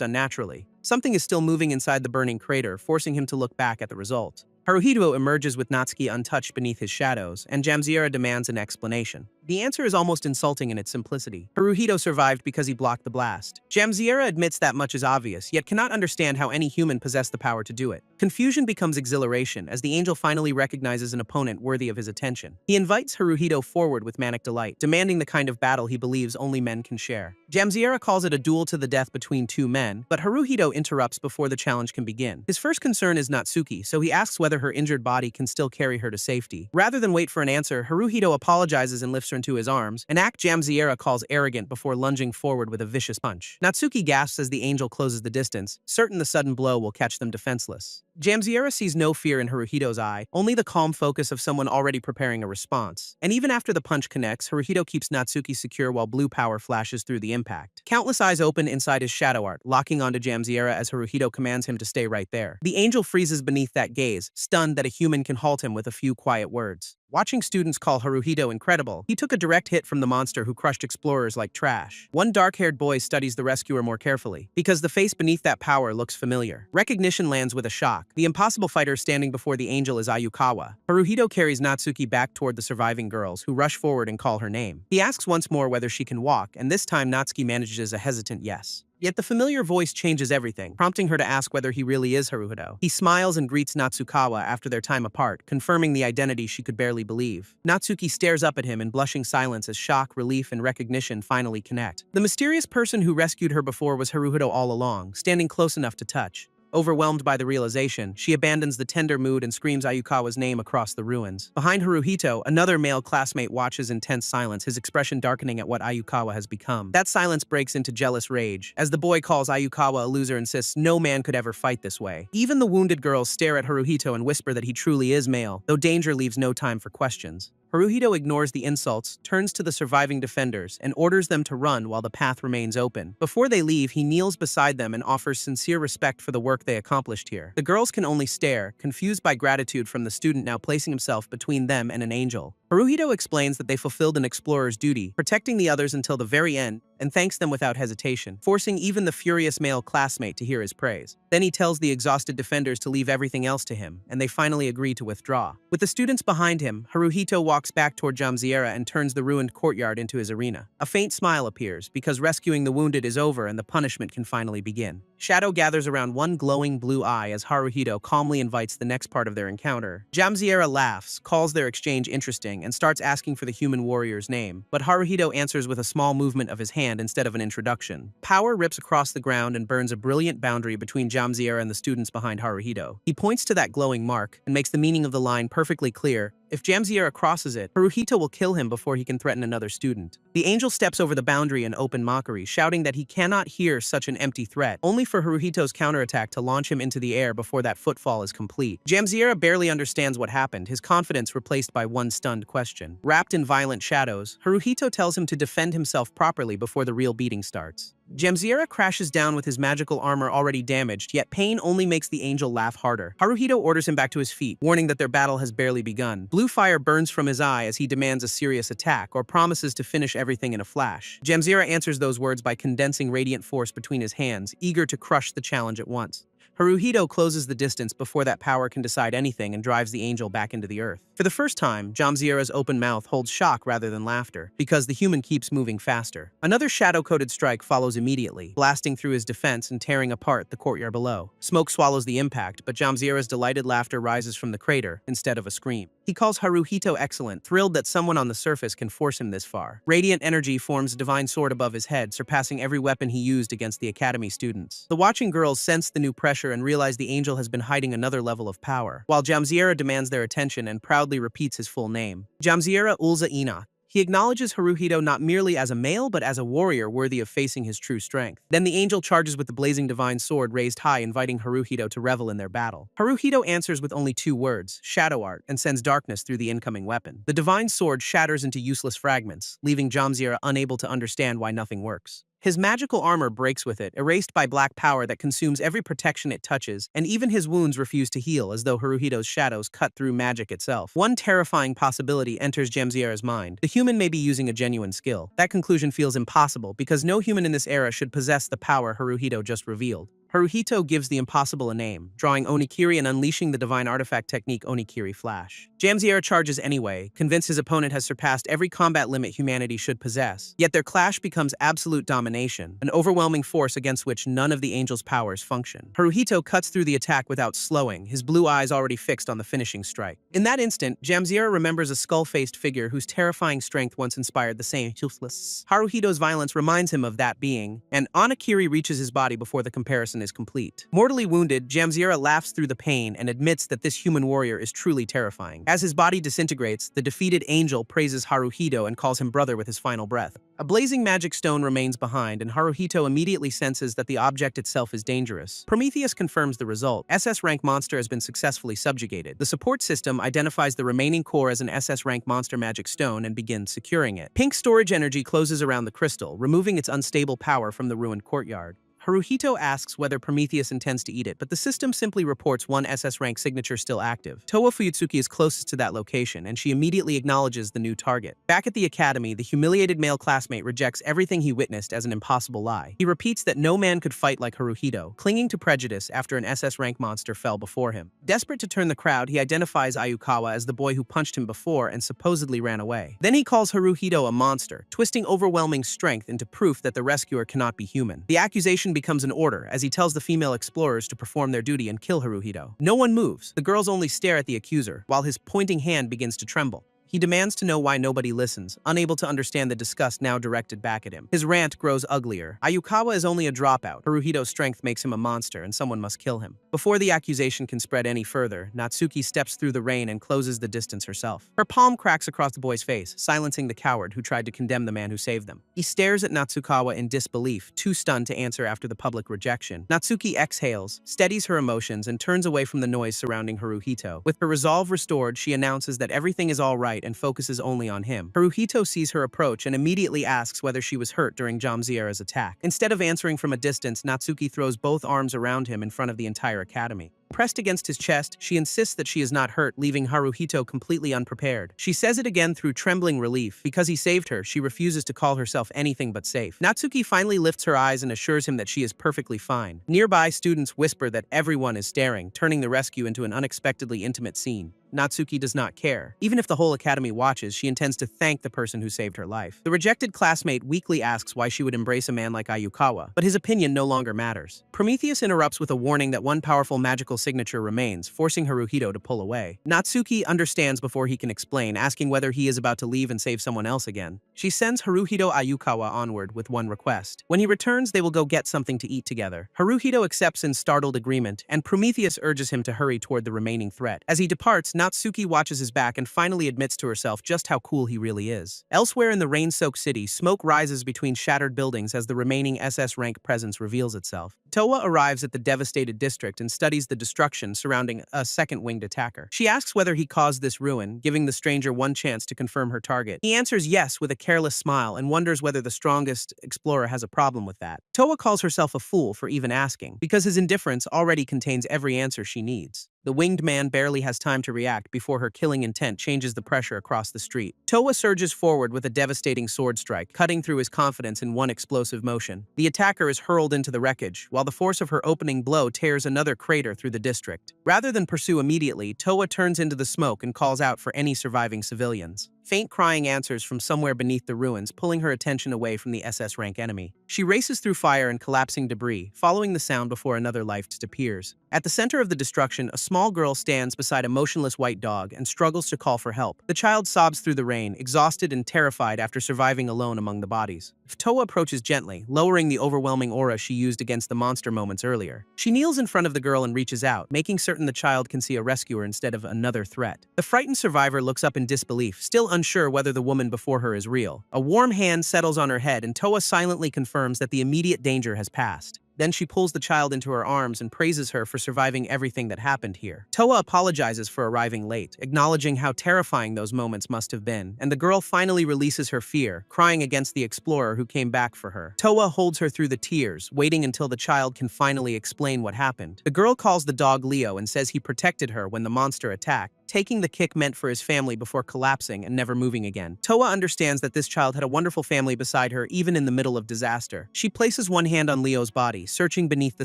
unnaturally. Something is still moving inside the burning crater, forcing him to look back at the result. Haruhito emerges with Natsuki untouched beneath his shadows, and Jamsiera demands an explanation. The answer is almost insulting in its simplicity. Haruhito survived because he blocked the blast. Jamsiera admits that much is obvious, yet cannot understand how any human possessed the power to do it. Confusion becomes exhilaration as the angel finally recognizes an opponent worthy of his attention. He invites Haruhito forward with manic delight, demanding the kind of battle he believes only men can share. Jamsiera calls it a duel to the death between two men, but Haruhito interrupts before the challenge can begin. His first concern is Natsuki, so he asks whether her injured body can still carry her to safety. Rather than wait for an answer, Haruhito apologizes and lifts her into his arms, an act Jamsiera calls arrogant before lunging forward with a vicious punch. Natsuki gasps as the angel closes the distance, certain the sudden blow will catch them defenseless. Jamsiera sees no fear in Haruhito's eye, only the calm focus of someone already preparing a response. And even after the punch connects, Haruhito keeps Natsuki secure while blue power flashes through the impact. Countless eyes open inside his shadow art, locking onto Jamsiera as Haruhito commands him to stay right there. The angel freezes beneath that gaze, stunned that a human can halt him with a few quiet words. Watching students call Haruhito incredible, he took a direct hit from the monster who crushed explorers like trash. One dark-haired boy studies the rescuer more carefully, because the face beneath that power looks familiar. Recognition lands with a shock. The impossible fighter standing before the angel is Ayukawa. Haruhito carries Natsuki back toward the surviving girls, who rush forward and call her name. He asks once more whether she can walk, and this time Natsuki manages a hesitant yes. Yet the familiar voice changes everything, prompting her to ask whether he really is Haruhito. He smiles and greets Natsukawa after their time apart, confirming the identity she could barely believe. Natsuki stares up at him in blushing silence as shock, relief, and recognition finally connect. The mysterious person who rescued her before was Haruhito all along, standing close enough to touch. Overwhelmed by the realization, she abandons the tender mood and screams Ayukawa's name across the ruins. Behind Haruhito, another male classmate watches in tense silence, his expression darkening at what Ayukawa has become. That silence breaks into jealous rage, as the boy calls Ayukawa a loser and insists no man could ever fight this way. Even the wounded girls stare at Haruhito and whisper that he truly is male, though danger leaves no time for questions. Haruhito ignores the insults, turns to the surviving defenders, and orders them to run while the path remains open. Before they leave, he kneels beside them and offers sincere respect for the work they accomplished here. The girls can only stare, confused by gratitude from the student now placing himself between them and an angel. Haruhito explains that they fulfilled an explorer's duty, protecting the others until the very end, and thanks them without hesitation, forcing even the furious male classmate to hear his praise. Then he tells the exhausted defenders to leave everything else to him, and they finally agree to withdraw. With the students behind him, Haruhito walks back toward Jamsiera and turns the ruined courtyard into his arena. A faint smile appears, because rescuing the wounded is over and the punishment can finally begin. Shadow gathers around one glowing blue eye as Haruhito calmly invites the next part of their encounter. Jamsiera laughs, calls their exchange interesting, and starts asking for the human warrior's name, but Haruhito answers with a small movement of his hand instead of an introduction. Power rips across the ground and burns a brilliant boundary between Jamsiera and the students behind Haruhito. He points to that glowing mark and makes the meaning of the line perfectly clear. If Jamsiera crosses it, Haruhito will kill him before he can threaten another student. The angel steps over the boundary in open mockery, shouting that he cannot hear such an empty threat, only for Haruhito's counterattack to launch him into the air before that footfall is complete. Jamsiera barely understands what happened, his confidence replaced by one stunned question. Wrapped in violent shadows, Haruhito tells him to defend himself properly before the real beating starts. Jamzira crashes down with his magical armor already damaged, yet pain only makes the angel laugh harder. Haruhito orders him back to his feet, warning that their battle has barely begun. Blue fire burns from his eye as he demands a serious attack, or promises to finish everything in a flash. Jamzira answers those words by condensing radiant force between his hands, eager to crush the challenge at once. Haruhito closes the distance before that power can decide anything and drives the angel back into the earth. For the first time, Jamzira's open mouth holds shock rather than laughter, because the human keeps moving faster. Another shadow-coated strike follows immediately, blasting through his defense and tearing apart the courtyard below. Smoke swallows the impact, but Jamzira's delighted laughter rises from the crater instead of a scream. He calls Haruhito excellent, thrilled that someone on the surface can force him this far. Radiant energy forms a divine sword above his head, surpassing every weapon he used against the academy students. The watching girls sense the new pressure and realize the angel has been hiding another level of power, while Jamzira demands their attention and proudly repeats his full name. Jamzira Ulza Ina. He acknowledges Haruhito not merely as a male, but as a warrior worthy of facing his true strength. Then the angel charges with the blazing divine sword raised high, inviting Haruhito to revel in their battle. Haruhito answers with only 2 words, shadow art, and sends darkness through the incoming weapon. The divine sword shatters into useless fragments, leaving Jamzira unable to understand why nothing works. His magical armor breaks with it, erased by black power that consumes every protection it touches, and even his wounds refuse to heal as though Haruhito's shadows cut through magic itself. One terrifying possibility enters Jamzira's mind. The human may be using a genuine skill. That conclusion feels impossible because no human in this era should possess the power Haruhito just revealed. Haruhito gives the impossible a name, drawing Onikiri and unleashing the divine artifact technique Onikiri Flash. Jamzira charges anyway, convinced his opponent has surpassed every combat limit humanity should possess. Yet their clash becomes absolute domination, an overwhelming force against which none of the angel's powers function. Haruhito cuts through the attack without slowing, his blue eyes already fixed on the finishing strike. In that instant, Jamzira remembers a skull-faced figure whose terrifying strength once inspired the same toothless. Haruhito's violence reminds him of that being, and Onikiri reaches his body before the comparison is complete. Mortally wounded, Jamzira laughs through the pain and admits that this human warrior is truly terrifying. As his body disintegrates, the defeated angel praises Haruhito and calls him brother with his final breath. A blazing magic stone remains behind, and Haruhito immediately senses that the object itself is dangerous. Prometheus confirms the result. SS rank monster has been successfully subjugated. The support system identifies the remaining core as an SS rank monster magic stone and begins securing it. Pink storage energy closes around the crystal, removing its unstable power from the ruined courtyard. Haruhito asks whether Prometheus intends to eat it, but the system simply reports one SS rank signature still active. Towa Fuyutsuki is closest to that location, and she immediately acknowledges the new target. Back at the academy, the humiliated male classmate rejects everything he witnessed as an impossible lie. He repeats that no man could fight like Haruhito, clinging to prejudice after an SS rank monster fell before him. Desperate to turn the crowd, he identifies Ayukawa as the boy who punched him before and supposedly ran away. Then he calls Haruhito a monster, twisting overwhelming strength into proof that the rescuer cannot be human. The accusation becomes an order as he tells the female explorers to perform their duty and kill Haruhito. No one moves. The girls only stare at the accuser, while his pointing hand begins to tremble. He demands to know why nobody listens, unable to understand the disgust now directed back at him. His rant grows uglier. Ayukawa is only a dropout. Haruhito's strength makes him a monster, and someone must kill him. Before the accusation can spread any further, Natsuki steps through the rain and closes the distance herself. Her palm cracks across the boy's face, silencing the coward who tried to condemn the man who saved them. He stares at Natsukawa in disbelief, too stunned to answer after the public rejection. Natsuki exhales, steadies her emotions, and turns away from the noise surrounding Haruhito. With her resolve restored, she announces that everything is all right and focuses only on him. Haruhito sees her approach and immediately asks whether she was hurt during Jamzira's attack. Instead of answering from a distance, Natsuki throws both arms around him in front of the entire academy. Pressed against his chest, she insists that she is not hurt, leaving Haruhito completely unprepared. She says it again through trembling relief. Because he saved her, she refuses to call herself anything but safe. Natsuki finally lifts her eyes and assures him that she is perfectly fine. Nearby students whisper that everyone is staring, turning the rescue into an unexpectedly intimate scene. Natsuki does not care. Even if the whole academy watches, she intends to thank the person who saved her life. The rejected classmate weakly asks why she would embrace a man like Ayukawa, but his opinion no longer matters. Prometheus interrupts with a warning that one powerful magical signature remains, forcing Haruhito to pull away. Natsuki understands before he can explain, asking whether he is about to leave and save someone else again. She sends Haruhito Ayukawa onward with one request. When he returns, they will go get something to eat together. Haruhito accepts in startled agreement, and Prometheus urges him to hurry toward the remaining threat. As he departs, Natsuki watches his back and finally admits to herself just how cool he really is. Elsewhere in the rain-soaked city, smoke rises between shattered buildings as the remaining SS rank presence reveals itself. Towa arrives at the devastated district and studies the destruction surrounding a second winged attacker. She asks whether he caused this ruin, giving the stranger one chance to confirm her target. He answers yes with a careless smile and wonders whether the strongest explorer has a problem with that. Toa calls herself a fool for even asking, because his indifference already contains every answer she needs. The winged man barely has time to react before her killing intent changes the pressure across the street. Toa surges forward with a devastating sword strike, cutting through his confidence in one explosive motion. The attacker is hurled into the wreckage, while the force of her opening blow tears another crater through the district. Rather than pursue immediately, Toa turns into the smoke and calls out for any surviving civilians. Faint crying answers from somewhere beneath the ruins, pulling her attention away from the SS rank enemy. She races through fire and collapsing debris, following the sound before another life disappears. At the center of the destruction, a small girl stands beside a motionless white dog and struggles to call for help. The child sobs through the rain, exhausted and terrified after surviving alone among the bodies. Toa approaches gently, lowering the overwhelming aura she used against the monster moments earlier. She kneels in front of the girl and reaches out, making certain the child can see a rescuer instead of another threat. The frightened survivor looks up in disbelief, still unsure whether the woman before her is real. A warm hand settles on her head and Toa silently confirms that the immediate danger has passed. Then she pulls the child into her arms and praises her for surviving everything that happened here. Toa apologizes for arriving late, acknowledging how terrifying those moments must have been, and the girl finally releases her fear, crying against the explorer who came back for her. Toa holds her through the tears, waiting until the child can finally explain what happened. The girl calls the dog Leo and says he protected her when the monster attacked, taking the kick meant for his family before collapsing and never moving again. Toa understands that this child had a wonderful family beside her even in the middle of disaster. She places one hand on Leo's body, searching beneath the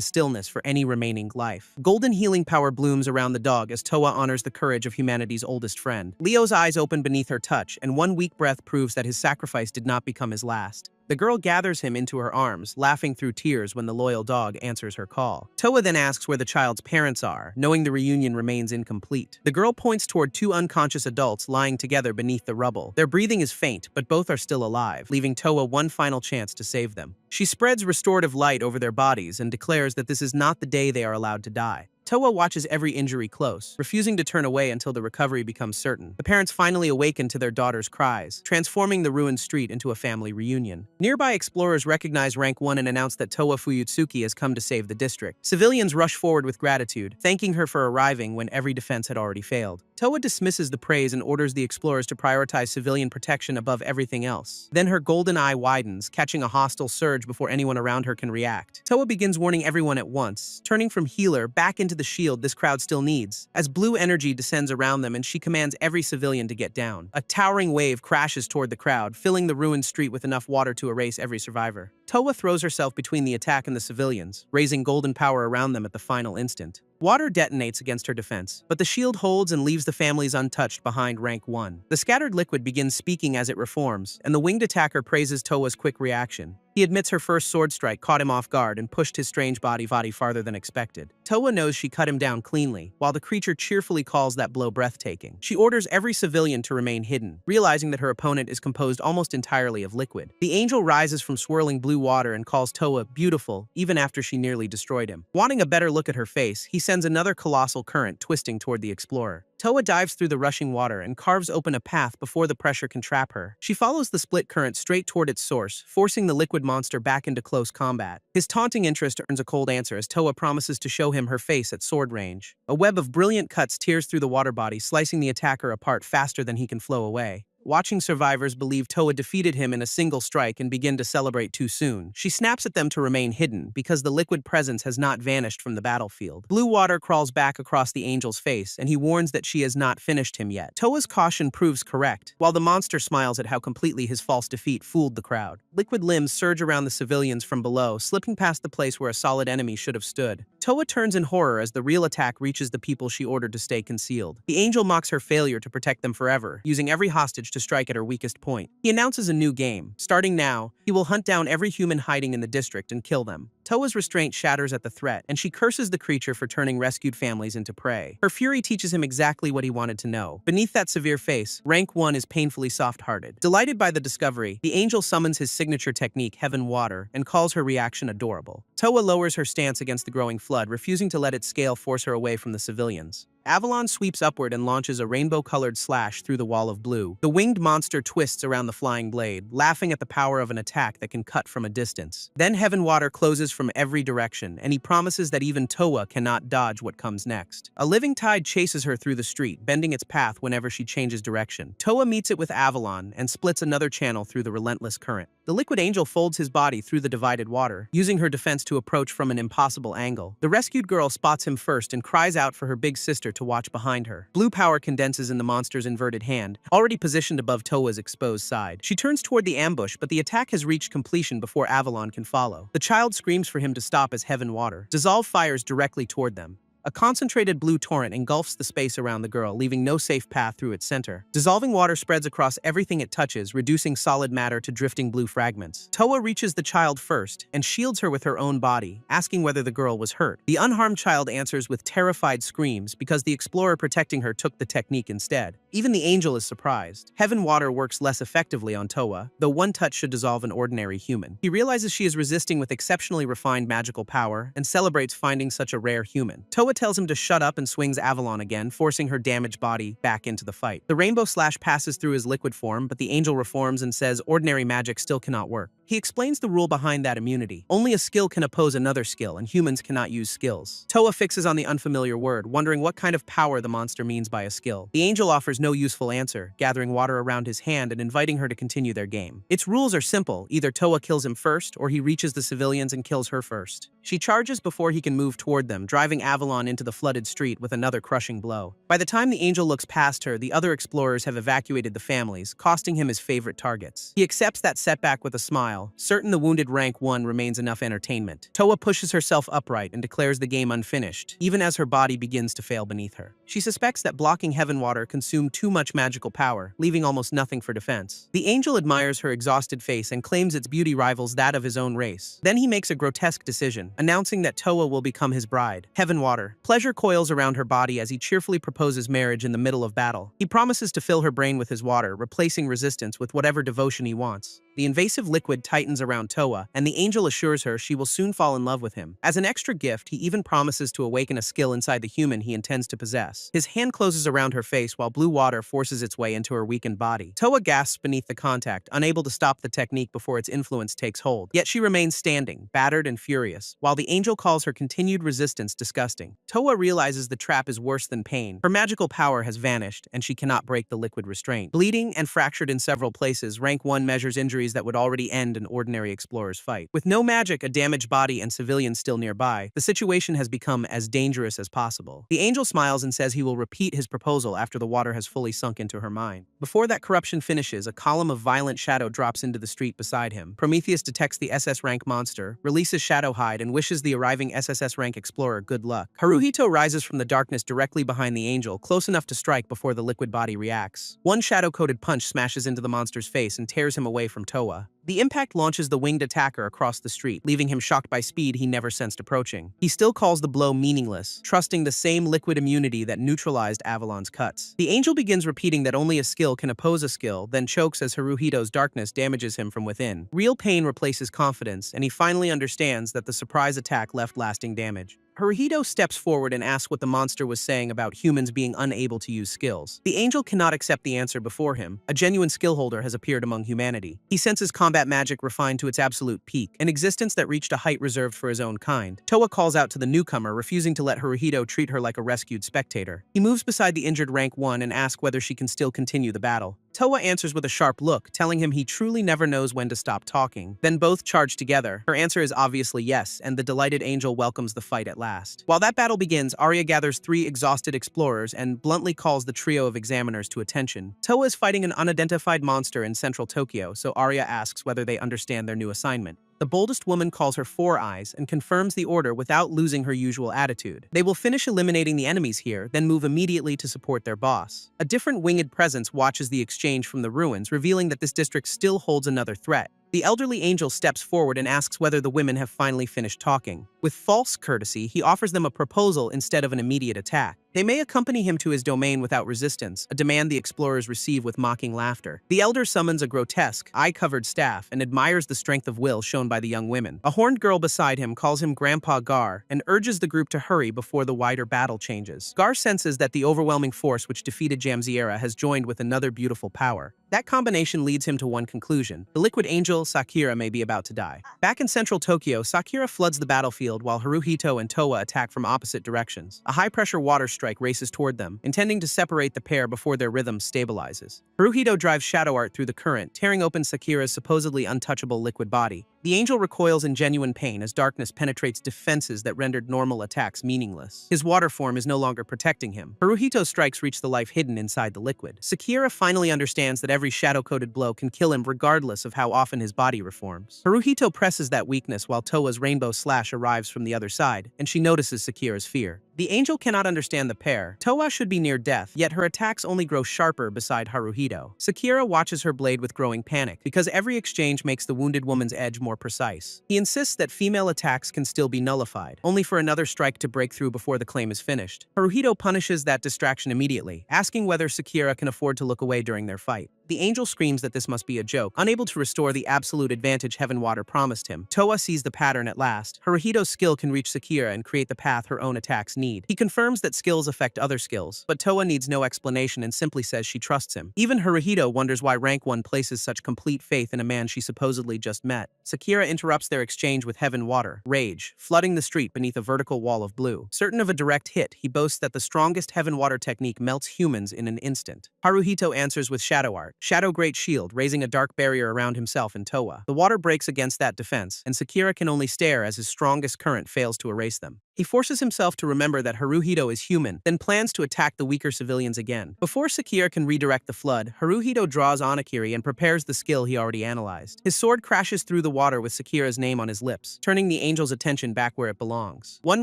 stillness for any remaining life. Golden healing power blooms around the dog as Toa honors the courage of humanity's oldest friend. Leo's eyes open beneath her touch, and one weak breath proves that his sacrifice did not become his last. The girl gathers him into her arms, laughing through tears when the loyal dog answers her call. Toa then asks where the child's parents are, knowing the reunion remains incomplete. The girl points toward two unconscious adults lying together beneath the rubble. Their breathing is faint, but both are still alive, leaving Toa one final chance to save them. She spreads restorative light over their bodies and declares that this is not the day they are allowed to die. Toa watches every injury close, refusing to turn away until the recovery becomes certain. The parents finally awaken to their daughter's cries, transforming the ruined street into a family reunion. Nearby explorers recognize Rank 1 and announce that Toa Fuyutsuki has come to save the district. Civilians rush forward with gratitude, thanking her for arriving when every defense had already failed. Toa dismisses the praise and orders the explorers to prioritize civilian protection above everything else. Then her golden eye widens, catching a hostile surge before anyone around her can react. Toa begins warning everyone at once, turning from healer back into the shield this crowd still needs, as blue energy descends around them and she commands every civilian to get down. A towering wave crashes toward the crowd, filling the ruined street with enough water to erase every survivor. Toa throws herself between the attack and the civilians, raising golden power around them at the final instant. Water detonates against her defense, but the shield holds and leaves the families untouched behind Rank 1. The scattered liquid begins speaking as it reforms, and the winged attacker praises Toa's quick reaction. He admits her first sword strike caught him off guard and pushed his strange body farther than expected. Toa knows she cut him down cleanly, while the creature cheerfully calls that blow breathtaking. She orders every civilian to remain hidden, realizing that her opponent is composed almost entirely of liquid. The angel rises from swirling blue water and calls Toa beautiful, even after she nearly destroyed him. Wanting a better look at her face, he sends another colossal current twisting toward the explorer. Toa dives through the rushing water and carves open a path before the pressure can trap her. She follows the split current straight toward its source, forcing the liquid monster back into close combat. His taunting interest earns a cold answer as Toa promises to show him her face at sword range. A web of brilliant cuts tears through the water body, slicing the attacker apart faster than he can flow away. Watching survivors believe Toa defeated him in a single strike and begin to celebrate too soon. She snaps at them to remain hidden, because the liquid presence has not vanished from the battlefield. Blue water crawls back across the angel's face, and he warns that she has not finished him yet. Toa's caution proves correct, while the monster smiles at how completely his false defeat fooled the crowd. Liquid limbs surge around the civilians from below, slipping past the place where a solid enemy should have stood. Toa turns in horror as the real attack reaches the people she ordered to stay concealed. The angel mocks her failure to protect them forever, using every hostage to strike at her weakest point. He announces a new game. Starting now, he will hunt down every human hiding in the district and kill them. Toa's restraint shatters at the threat, and she curses the creature for turning rescued families into prey. Her fury teaches him exactly what he wanted to know. Beneath that severe face, Rank 1 is painfully soft-hearted. Delighted by the discovery, the angel summons his signature technique, Heaven Water, and calls her reaction adorable. Toa lowers her stance against the growing flood, refusing to let its scale force her away from the civilians. Avalon sweeps upward and launches a rainbow-colored slash through the wall of blue. The winged monster twists around the flying blade, laughing at the power of an attack that can cut from a distance. Then Heaven Water closes from every direction, and he promises that even Towa cannot dodge what comes next. A living tide chases her through the street, bending its path whenever she changes direction. Towa meets it with Avalon and splits another channel through the relentless current. The liquid angel folds his body through the divided water, using her defense to approach from an impossible angle. The rescued girl spots him first and cries out for her big sister to watch behind her. Blue power condenses in the monster's inverted hand, already positioned above Towa's exposed side. She turns toward the ambush, but the attack has reached completion before Avalon can follow. The child screams for him to stop as Heaven Water Dissolve fires directly toward them. A concentrated blue torrent engulfs the space around the girl, leaving no safe path through its center. Dissolving water spreads across everything it touches, reducing solid matter to drifting blue fragments. Towa reaches the child first and shields her with her own body, asking whether the girl was hurt. The unharmed child answers with terrified screams because the explorer protecting her took the technique instead. Even the angel is surprised. Heaven Water works less effectively on Towa, though one touch should dissolve an ordinary human. He realizes she is resisting with exceptionally refined magical power and celebrates finding such a rare human. Towa tells him to shut up and swings Avalon again, forcing her damaged body back into the fight. The rainbow slash passes through his liquid form, but the angel reforms and says ordinary magic still cannot work. He explains the rule behind that immunity. Only a skill can oppose another skill, and humans cannot use skills. Towa fixes on the unfamiliar word, wondering what kind of power the monster means by a skill. The angel offers no useful answer, gathering water around his hand and inviting her to continue their game. Its rules are simple. Either Towa kills him first, or he reaches the civilians and kills her first. She charges before he can move toward them, driving Avalon into the flooded street with another crushing blow. By the time the angel looks past her, the other explorers have evacuated the families, costing him his favorite targets. He accepts that setback with a smile, certain the wounded rank 1 remains enough entertainment. Towa pushes herself upright and declares the game unfinished, even as her body begins to fail beneath her. She suspects that blocking Heaven Water consumed too much magical power, leaving almost nothing for defense. The angel admires her exhausted face and claims its beauty rivals that of his own race. Then he makes a grotesque decision, announcing that Towa will become his bride. Heaven Water. Pleasure coils around her body as he cheerfully proposes marriage in the middle of battle. He promises to fill her brain with his water, replacing resistance with whatever devotion he wants. The invasive liquid tightens around Towa, and the angel assures her she will soon fall in love with him. As an extra gift, he even promises to awaken a skill inside the human he intends to possess. His hand closes around her face while blue water forces its way into her weakened body. Towa gasps beneath the contact, unable to stop the technique before its influence takes hold. Yet she remains standing, battered and furious, while the angel calls her continued resistance disgusting. Towa realizes the trap is worse than pain. Her magical power has vanished, and she cannot break the liquid restraint. Bleeding and fractured in several places, rank 1 measures injuries that would already end an ordinary explorer's fight. With no magic, a damaged body, and civilians still nearby, the situation has become as dangerous as possible. The angel smiles and says he will repeat his proposal after the water has fully sunk into her mind. Before that corruption finishes, a column of violent shadow drops into the street beside him. Prometheus detects the SS rank monster, releases Shadowhide, and wishes the arriving SSS rank explorer good luck. Haruhito rises from the darkness directly behind the angel, close enough to strike before the liquid body reacts. One shadow-coated punch smashes into the monster's face and tears him away from Towa. The impact launches the winged attacker across the street, leaving him shocked by speed he never sensed approaching. He still calls the blow meaningless, trusting the same liquid immunity that neutralized Avalon's cuts. The angel begins repeating that only a skill can oppose a skill, then chokes as Haruhito's darkness damages him from within. Real pain replaces confidence, and he finally understands that the surprise attack left lasting damage. Haruhito steps forward and asks what the monster was saying about humans being unable to use skills. The angel cannot accept the answer before him. A genuine skill holder has appeared among humanity. He senses combat magic refined to its absolute peak, an existence that reached a height reserved for his own kind. Towa calls out to the newcomer, refusing to let Haruhito treat her like a rescued spectator. He moves beside the injured rank 1 and asks whether she can still continue the battle. Towa answers with a sharp look, telling him he truly never knows when to stop talking. Then both charge together. Her answer is obviously yes, and the delighted angel welcomes the fight at last. While that battle begins, Arya gathers 3 exhausted explorers and bluntly calls the trio of examiners to attention. Towa is fighting an unidentified monster in central Tokyo, so Arya asks whether they understand their new assignment. The boldest woman calls her 4 Eyes and confirms the order without losing her usual attitude. They will finish eliminating the enemies here, then move immediately to support their boss. A different winged presence watches the exchange from the ruins, revealing that this district still holds another threat. The elderly angel steps forward and asks whether the women have finally finished talking. With false courtesy, he offers them a proposal instead of an immediate attack. They may accompany him to his domain without resistance, a demand the explorers receive with mocking laughter. The elder summons a grotesque, eye-covered staff and admires the strength of will shown by the young women. A horned girl beside him calls him Grandpa Gar and urges the group to hurry before the wider battle changes. Gar senses that the overwhelming force which defeated Jamsiera has joined with another beautiful power. That combination leads him to one conclusion. The liquid angel, Sakura, may be about to die. Back in central Tokyo, Sakura floods the battlefield while Haruhito and Towa attack from opposite directions. A high-pressure water strike races toward them, intending to separate the pair before their rhythm stabilizes. Haruhito drives shadow art through the current, tearing open Sakura's supposedly untouchable liquid body. The angel recoils in genuine pain as darkness penetrates defenses that rendered normal attacks meaningless. His water form is no longer protecting him. Haruhito's strikes reach the life hidden inside the liquid. Sakura finally understands that every shadow-coated blow can kill him regardless of how often his body reforms. Haruhito presses that weakness while Towa's rainbow slash arrives from the other side, and she notices Sakura's fear. The angel cannot understand the pair. Towa should be near death, yet her attacks only grow sharper beside Haruhito. Sakura watches her blade with growing panic, because every exchange makes the wounded woman's edge more precise. He insists that female attacks can still be nullified, only for another strike to break through before the claim is finished. Haruhito punishes that distraction immediately, asking whether Sakura can afford to look away during their fight. The angel screams that this must be a joke, unable to restore the absolute advantage Heaven Water promised him. Towa sees the pattern at last. Haruhito's skill can reach Sakura and create the path her own attacks need. He confirms that skills affect other skills, but Towa needs no explanation and simply says she trusts him. Even Haruhito wonders why Rank 1 places such complete faith in a man she supposedly just met. Sakura interrupts their exchange with Heaven Water, rage, flooding the street beneath a vertical wall of blue. Certain of a direct hit, he boasts that the strongest Heaven Water technique melts humans in an instant. Haruhito answers with Shadow Art, Shadow Great Shield, raising a dark barrier around himself and Towa. The water breaks against that defense, and Sakura can only stare as his strongest current fails to erase them. He forces himself to remember that Haruhito is human, then plans to attack the weaker civilians again. Before Sakura can redirect the flood, Haruhito draws Onakiri and prepares the skill he already analyzed. His sword crashes through the water with Sakura's name on his lips, turning the angel's attention back where it belongs. One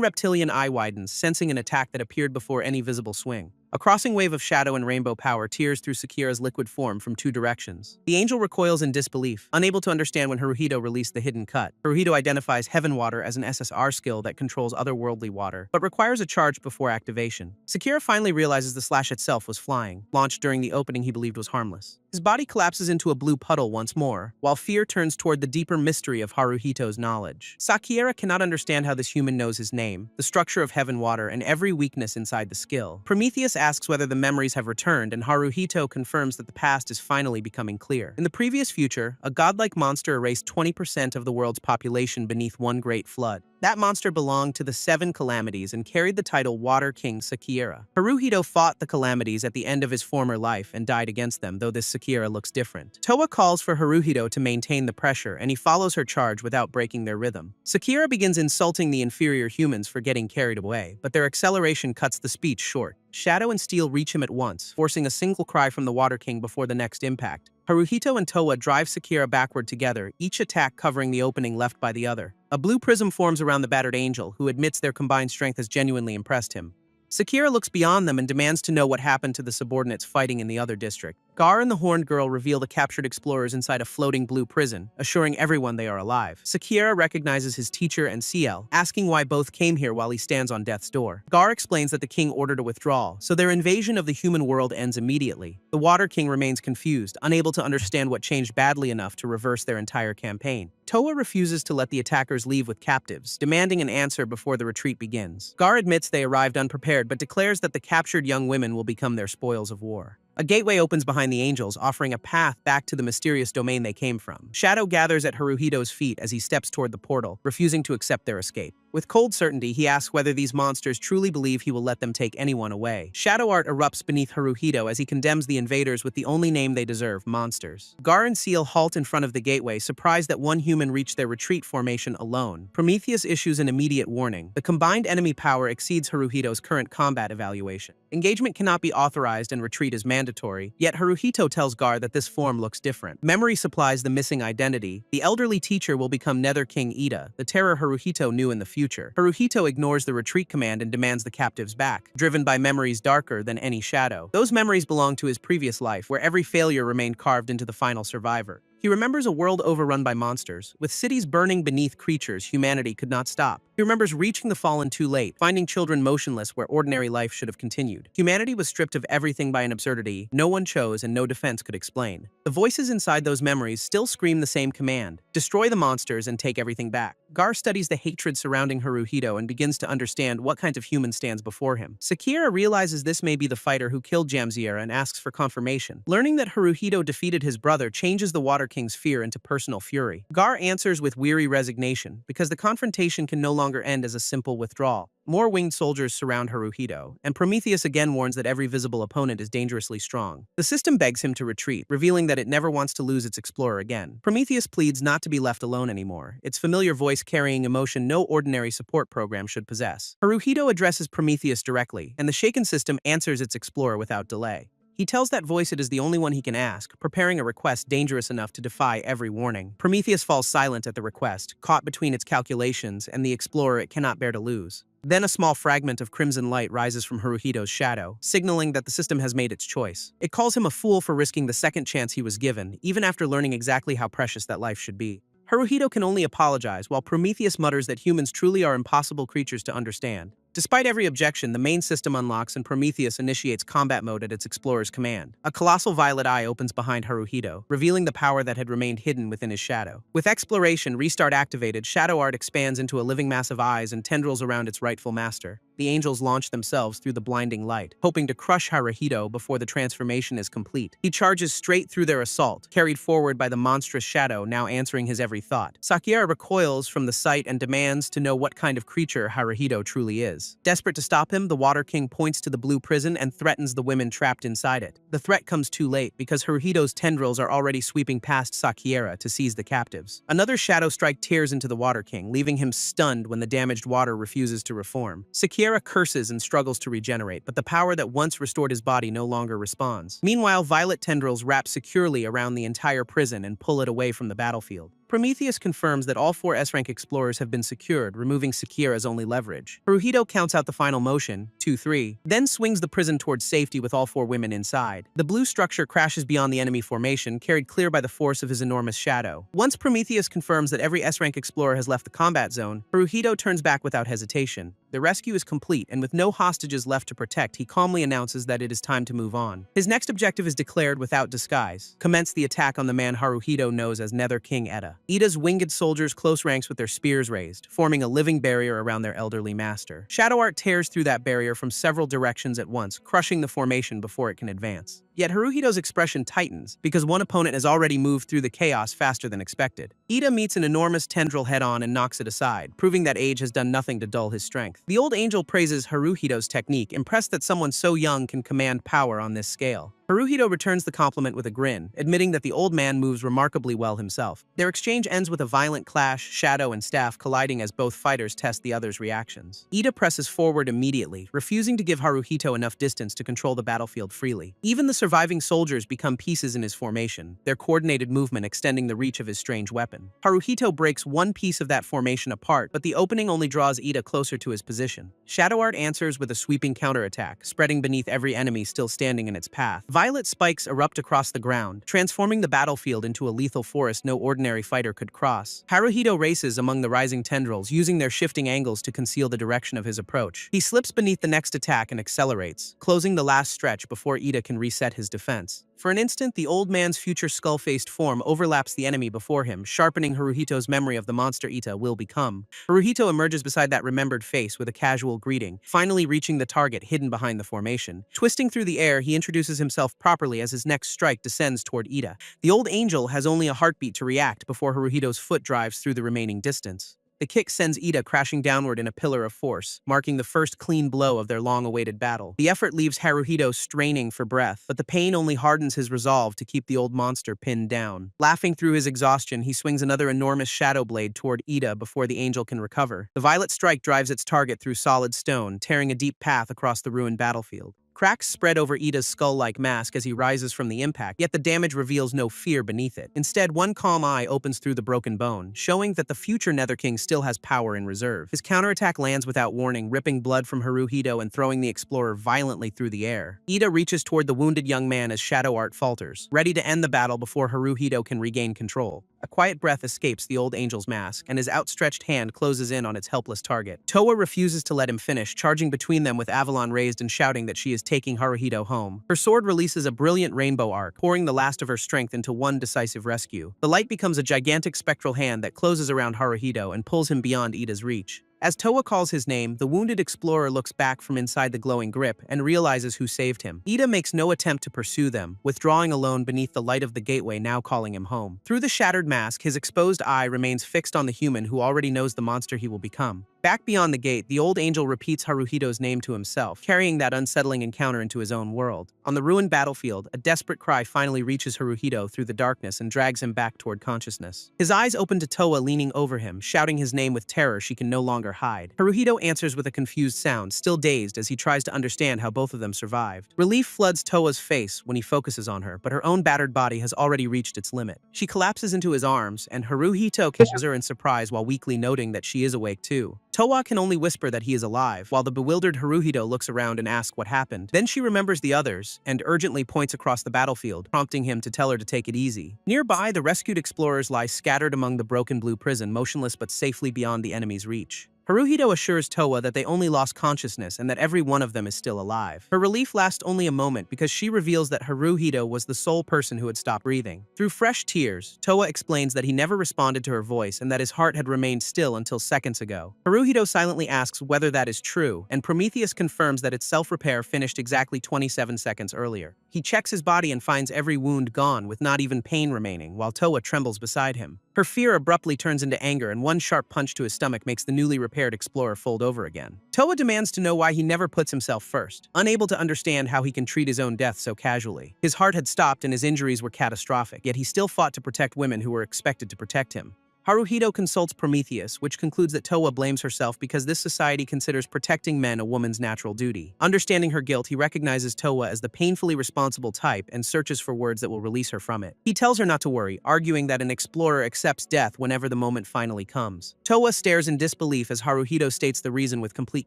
reptilian eye widens, sensing an attack that appeared before any visible swing. A crossing wave of shadow and rainbow power tears through Sakura's liquid form from two directions. The angel recoils in disbelief, unable to understand when Haruhito released the hidden cut. Haruhito identifies Heaven Water as an SSR skill that controls otherworldly water, but requires a charge before activation. Sakura finally realizes the slash itself was flying, launched during the opening he believed was harmless. His body collapses into a blue puddle once more, while fear turns toward the deeper mystery of Haruhito's knowledge. Sakura cannot understand how this human knows his name, the structure of Heaven Water, and every weakness inside the skill. Prometheus asks whether the memories have returned, and Haruhito confirms that the past is finally becoming clear. In the previous future, a godlike monster erased 20% of the world's population beneath one great flood. That monster belonged to the 7 Calamities and carried the title Water King Sakura. Haruhito fought the Calamities at the end of his former life and died against them, though this Sakura looks different. Towa calls for Haruhito to maintain the pressure, and he follows her charge without breaking their rhythm. Sakura begins insulting the inferior humans for getting carried away, but their acceleration cuts the speech short. Shadow and Steel reach him at once, forcing a single cry from the Water King before the next impact. Haruhito and Towa drive Sakura backward together, each attack covering the opening left by the other. A blue prism forms around the battered angel, who admits their combined strength has genuinely impressed him. Sakura looks beyond them and demands to know what happened to the subordinates fighting in the other district. Gar and the Horned Girl reveal the captured explorers inside a floating blue prison, assuring everyone they are alive. Sakura recognizes his teacher and CL, asking why both came here while he stands on death's door. Gar explains that the king ordered a withdrawal, so their invasion of the human world ends immediately. The Water King remains confused, unable to understand what changed badly enough to reverse their entire campaign. Towa refuses to let the attackers leave with captives, demanding an answer before the retreat begins. Gar admits they arrived unprepared, but declares that the captured young women will become their spoils of war. A gateway opens behind the angels, offering a path back to the mysterious domain they came from. Shadow gathers at Haruhito's feet as he steps toward the portal, refusing to accept their escape. With cold certainty, he asks whether these monsters truly believe he will let them take anyone away. Shadow art erupts beneath Haruhito as he condemns the invaders with the only name they deserve, monsters. Gar and Seal halt in front of the gateway, surprised that one human reached their retreat formation alone. Prometheus issues an immediate warning. The combined enemy power exceeds Haruhito's current combat evaluation. Engagement cannot be authorized and retreat is mandatory, yet Haruhito tells Gar that this form looks different. Memory supplies the missing identity. The elderly teacher will become Nether King Ida, the terror Haruhito knew in the future. Haruhito ignores the retreat command and demands the captives back, driven by memories darker than any shadow. Those memories belong to his previous life, where every failure remained carved into the final survivor. He remembers a world overrun by monsters. With cities burning beneath creatures humanity could not stop. He remembers reaching the fallen too late, finding children motionless where ordinary life should have continued. Humanity was stripped of everything by an absurdity no one chose and no defense could explain. The voices inside those memories still scream the same command: destroy the monsters and take everything back. Gar studies the hatred surrounding Haruhito and begins to understand what kind of human stands before him. Sakira realizes this may be the fighter who killed Jamsiera and asks for confirmation. Learning that Haruhito defeated his brother changes the Water King's fear into personal fury. Gar answers with weary resignation, because the confrontation can no longer end as a simple withdrawal. More winged soldiers surround Haruhito, and Prometheus again warns that every visible opponent is dangerously strong. The system begs him to retreat, revealing that it never wants to lose its explorer again. Prometheus pleads not to be left alone anymore, its familiar voice carrying emotion no ordinary support program should possess. Haruhito addresses Prometheus directly, and the shaken system answers its explorer without delay. He tells that voice it is the only one he can ask, preparing a request dangerous enough to defy every warning. Prometheus falls silent at the request, caught between its calculations and the explorer it cannot bear to lose. Then a small fragment of crimson light rises from Haruhito's shadow, signaling that the system has made its choice. It calls him a fool for risking the second chance he was given, even after learning exactly how precious that life should be. Haruhito can only apologize, while Prometheus mutters that humans truly are impossible creatures to understand. Despite every objection, the main system unlocks and Prometheus initiates combat mode at its explorer's command. A colossal violet eye opens behind Haruhito, revealing the power that had remained hidden within his shadow. With exploration restart activated, shadow art expands into a living mass of eyes and tendrils around its rightful master. The angels launch themselves through the blinding light, hoping to crush Haruhito before the transformation is complete. He charges straight through their assault, carried forward by the monstrous shadow now answering his every thought. Sakira recoils from the sight and demands to know what kind of creature Haruhito truly is. Desperate to stop him, the Water King points to the blue prison and threatens the women trapped inside it. The threat comes too late, because Haruhito's tendrils are already sweeping past Sakira to seize the captives. Another shadow strike tears into the Water King, leaving him stunned when the damaged water refuses to reform. Sakira curses and struggles to regenerate, but the power that once restored his body no longer responds. Meanwhile, violet tendrils wrap securely around the entire prison and pull it away from the battlefield. Prometheus confirms that all 4 S-rank explorers have been secured, removing Sakira's only leverage. Haruhito counts out the final motion, 2-3, then swings the prison towards safety with all 4 women inside. The blue structure crashes beyond the enemy formation, carried clear by the force of his enormous shadow. Once Prometheus confirms that every S-rank explorer has left the combat zone, Haruhito turns back without hesitation. The rescue is complete, and with no hostages left to protect, he calmly announces that it is time to move on. His next objective is declared without disguise: commence the attack on the man Haruhito knows as Nether King Eda. Eda's winged soldiers close ranks with their spears raised, forming a living barrier around their elderly master. Shadow art tears through that barrier from several directions at once, crushing the formation before it can advance. Yet Haruhito's expression tightens, because one opponent has already moved through the chaos faster than expected. Eda meets an enormous tendril head-on and knocks it aside, proving that age has done nothing to dull his strength. The old angel praises Haruhito's technique, impressed that someone so young can command power on this scale. Haruhito returns the compliment with a grin, admitting that the old man moves remarkably well himself. Their exchange ends with a violent clash, shadow and staff colliding as both fighters test the other's reactions. Eda presses forward immediately, refusing to give Haruhito enough distance to control the battlefield freely. Even the surviving soldiers become pieces in his formation, their coordinated movement extending the reach of his strange weapon. Haruhito breaks one piece of that formation apart, but the opening only draws Eda closer to his position. Shadow Art answers with a sweeping counterattack, spreading beneath every enemy still standing in its path. Violet spikes erupt across the ground, transforming the battlefield into a lethal forest no ordinary fighter could cross. Haruhito races among the rising tendrils, using their shifting angles to conceal the direction of his approach. He slips beneath the next attack and accelerates, closing the last stretch before Eda can reset his defense. For an instant, the old man's future skull-faced form overlaps the enemy before him, sharpening Haruhito's memory of the monster Ita will become. Haruhito emerges beside that remembered face with a casual greeting, finally reaching the target hidden behind the formation. Twisting through the air, he introduces himself properly as his next strike descends toward Ida. The old angel has only a heartbeat to react before Haruhito's foot drives through the remaining distance. The kick sends Ida crashing downward in a pillar of force, marking the first clean blow of their long-awaited battle. The effort leaves Haruhito straining for breath, but the pain only hardens his resolve to keep the old monster pinned down. Laughing through his exhaustion, he swings another enormous shadow blade toward Ida before the angel can recover. The violet strike drives its target through solid stone, tearing a deep path across the ruined battlefield. Cracks spread over Ida's skull-like mask as he rises from the impact, yet the damage reveals no fear beneath it. Instead, one calm eye opens through the broken bone, showing that the future Nether King still has power in reserve. His counterattack lands without warning, ripping blood from Haruhito and throwing the explorer violently through the air. Ida reaches toward the wounded young man as Shadow Art falters, ready to end the battle before Haruhito can regain control. A quiet breath escapes the old angel's mask, and his outstretched hand closes in on its helpless target. Towa refuses to let him finish, charging between them with Avalon raised and shouting that she is taking Haruhito home. Her sword releases a brilliant rainbow arc, pouring the last of her strength into one decisive rescue. The light becomes a gigantic spectral hand that closes around Haruhito and pulls him beyond Ida's reach. As Towa calls his name, the wounded explorer looks back from inside the glowing grip and realizes who saved him. Ida makes no attempt to pursue them, withdrawing alone beneath the light of the gateway now calling him home. Through the shattered mask, his exposed eye remains fixed on the human who already knows the monster he will become. Back beyond the gate, the old angel repeats Haruhito's name to himself, carrying that unsettling encounter into his own world. On the ruined battlefield, a desperate cry finally reaches Haruhito through the darkness and drags him back toward consciousness. His eyes open to Towa leaning over him, shouting his name with terror she can no longer hide. Haruhito answers with a confused sound, still dazed as he tries to understand how both of them survived. Relief floods Towa's face when he focuses on her, but her own battered body has already reached its limit. She collapses into his arms, and Haruhito kisses her in surprise while weakly noting that she is awake too. Towa can only whisper that he is alive, while the bewildered Haruhito looks around and asks what happened. Then she remembers the others, and urgently points across the battlefield, prompting him to tell her to take it easy. Nearby, the rescued explorers lie scattered among the broken blue prison, motionless but safely beyond the enemy's reach. Haruhito assures Towa that they only lost consciousness and that every one of them is still alive. Her relief lasts only a moment because she reveals that Haruhito was the sole person who had stopped breathing. Through fresh tears, Towa explains that he never responded to her voice and that his heart had remained still until seconds ago. Haruhito silently asks whether that is true, and Prometheus confirms that its self-repair finished exactly 27 seconds earlier. He checks his body and finds every wound gone, with not even pain remaining, while Towa trembles beside him. Her fear abruptly turns into anger, and one sharp punch to his stomach makes the newly repaired explorer fold over again. Towa demands to know why he never puts himself first, unable to understand how he can treat his own death so casually. His heart had stopped and his injuries were catastrophic, yet he still fought to protect women who were expected to protect him. Haruhito consults Prometheus, which concludes that Towa blames herself because this society considers protecting men a woman's natural duty. Understanding her guilt, he recognizes Towa as the painfully responsible type and searches for words that will release her from it. He tells her not to worry, arguing that an explorer accepts death whenever the moment finally comes. Towa stares in disbelief as Haruhito states the reason with complete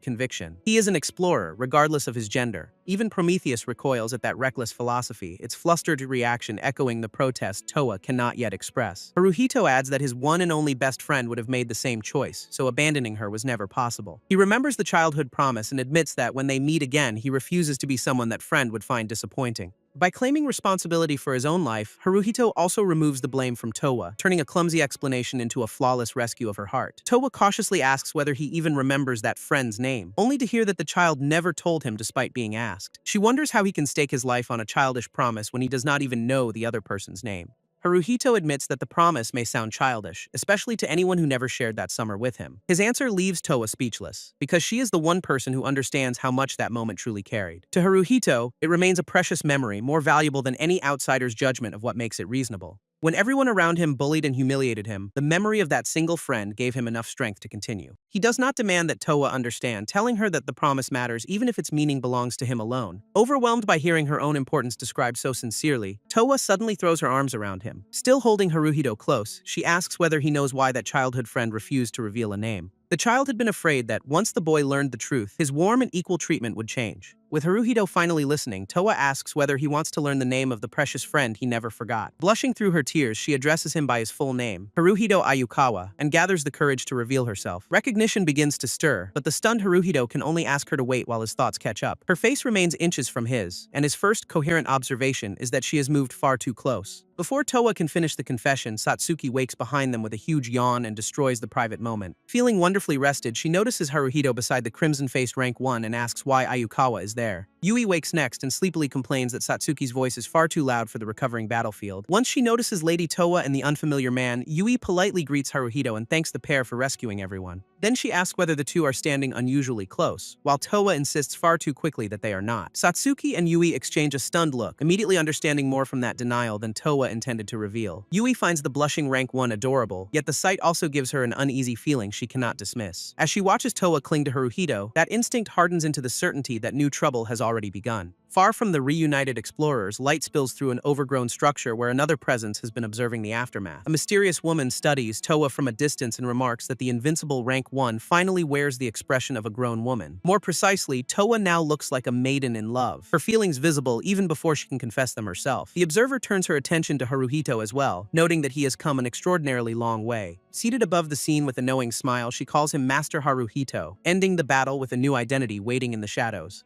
conviction. He is an explorer, regardless of his gender. Even Prometheus recoils at that reckless philosophy, its flustered reaction echoing the protest Towa cannot yet express. Haruhito adds that his one and only best friend would have made the same choice, so abandoning her was never possible. He remembers the childhood promise and admits that when they meet again, he refuses to be someone that friend would find disappointing. By claiming responsibility for his own life, Haruhito also removes the blame from Towa, turning a clumsy explanation into a flawless rescue of her heart. Towa cautiously asks whether he even remembers that friend's name, only to hear that the child never told him despite being asked. She wonders how he can stake his life on a childish promise when he does not even know the other person's name. Haruhito admits that the promise may sound childish, especially to anyone who never shared that summer with him. His answer leaves Towa speechless, because she is the one person who understands how much that moment truly carried. To Haruhito, it remains a precious memory, more valuable than any outsider's judgment of what makes it reasonable. When everyone around him bullied and humiliated him, the memory of that single friend gave him enough strength to continue. He does not demand that Towa understand, telling her that the promise matters even if its meaning belongs to him alone. Overwhelmed by hearing her own importance described so sincerely, Towa suddenly throws her arms around him. Still holding Haruhito close, she asks whether he knows why that childhood friend refused to reveal a name. The child had been afraid that once the boy learned the truth, his warm and equal treatment would change. With Haruhito finally listening, Towa asks whether he wants to learn the name of the precious friend he never forgot. Blushing through her tears, she addresses him by his full name, Haruhito Ayukawa, and gathers the courage to reveal herself. Recognition begins to stir, but the stunned Haruhito can only ask her to wait while his thoughts catch up. Her face remains inches from his, and his first coherent observation is that she has moved far too close. Before Towa can finish the confession, Satsuki wakes behind them with a huge yawn and destroys the private moment. Feeling wonderfully rested, she notices Haruhito beside the crimson-faced rank 1 and asks why Ayukawa is there. Yui wakes next and sleepily complains that Satsuki's voice is far too loud for the recovering battlefield. Once she notices Lady Towa and the unfamiliar man, Yui politely greets Haruhito and thanks the pair for rescuing everyone. Then she asks whether the two are standing unusually close, while Towa insists far too quickly that they are not. Satsuki and Yui exchange a stunned look, immediately understanding more from that denial than Towa intended to reveal. Yui finds the blushing rank 1 adorable, yet the sight also gives her an uneasy feeling she cannot dismiss. As she watches Towa cling to Haruhito, that instinct hardens into the certainty that new trouble has already already begun. Far from the reunited explorers, light spills through an overgrown structure where another presence has been observing the aftermath. A mysterious woman studies Toa from a distance and remarks that the invincible rank 1 finally wears the expression of a grown woman. More precisely, Toa now looks like a maiden in love, her feelings visible even before she can confess them herself. The observer turns her attention to Haruhito as well, noting that he has come an extraordinarily long way. Seated above the scene with a knowing smile, she calls him Master Haruhito, ending the battle with a new identity waiting in the shadows.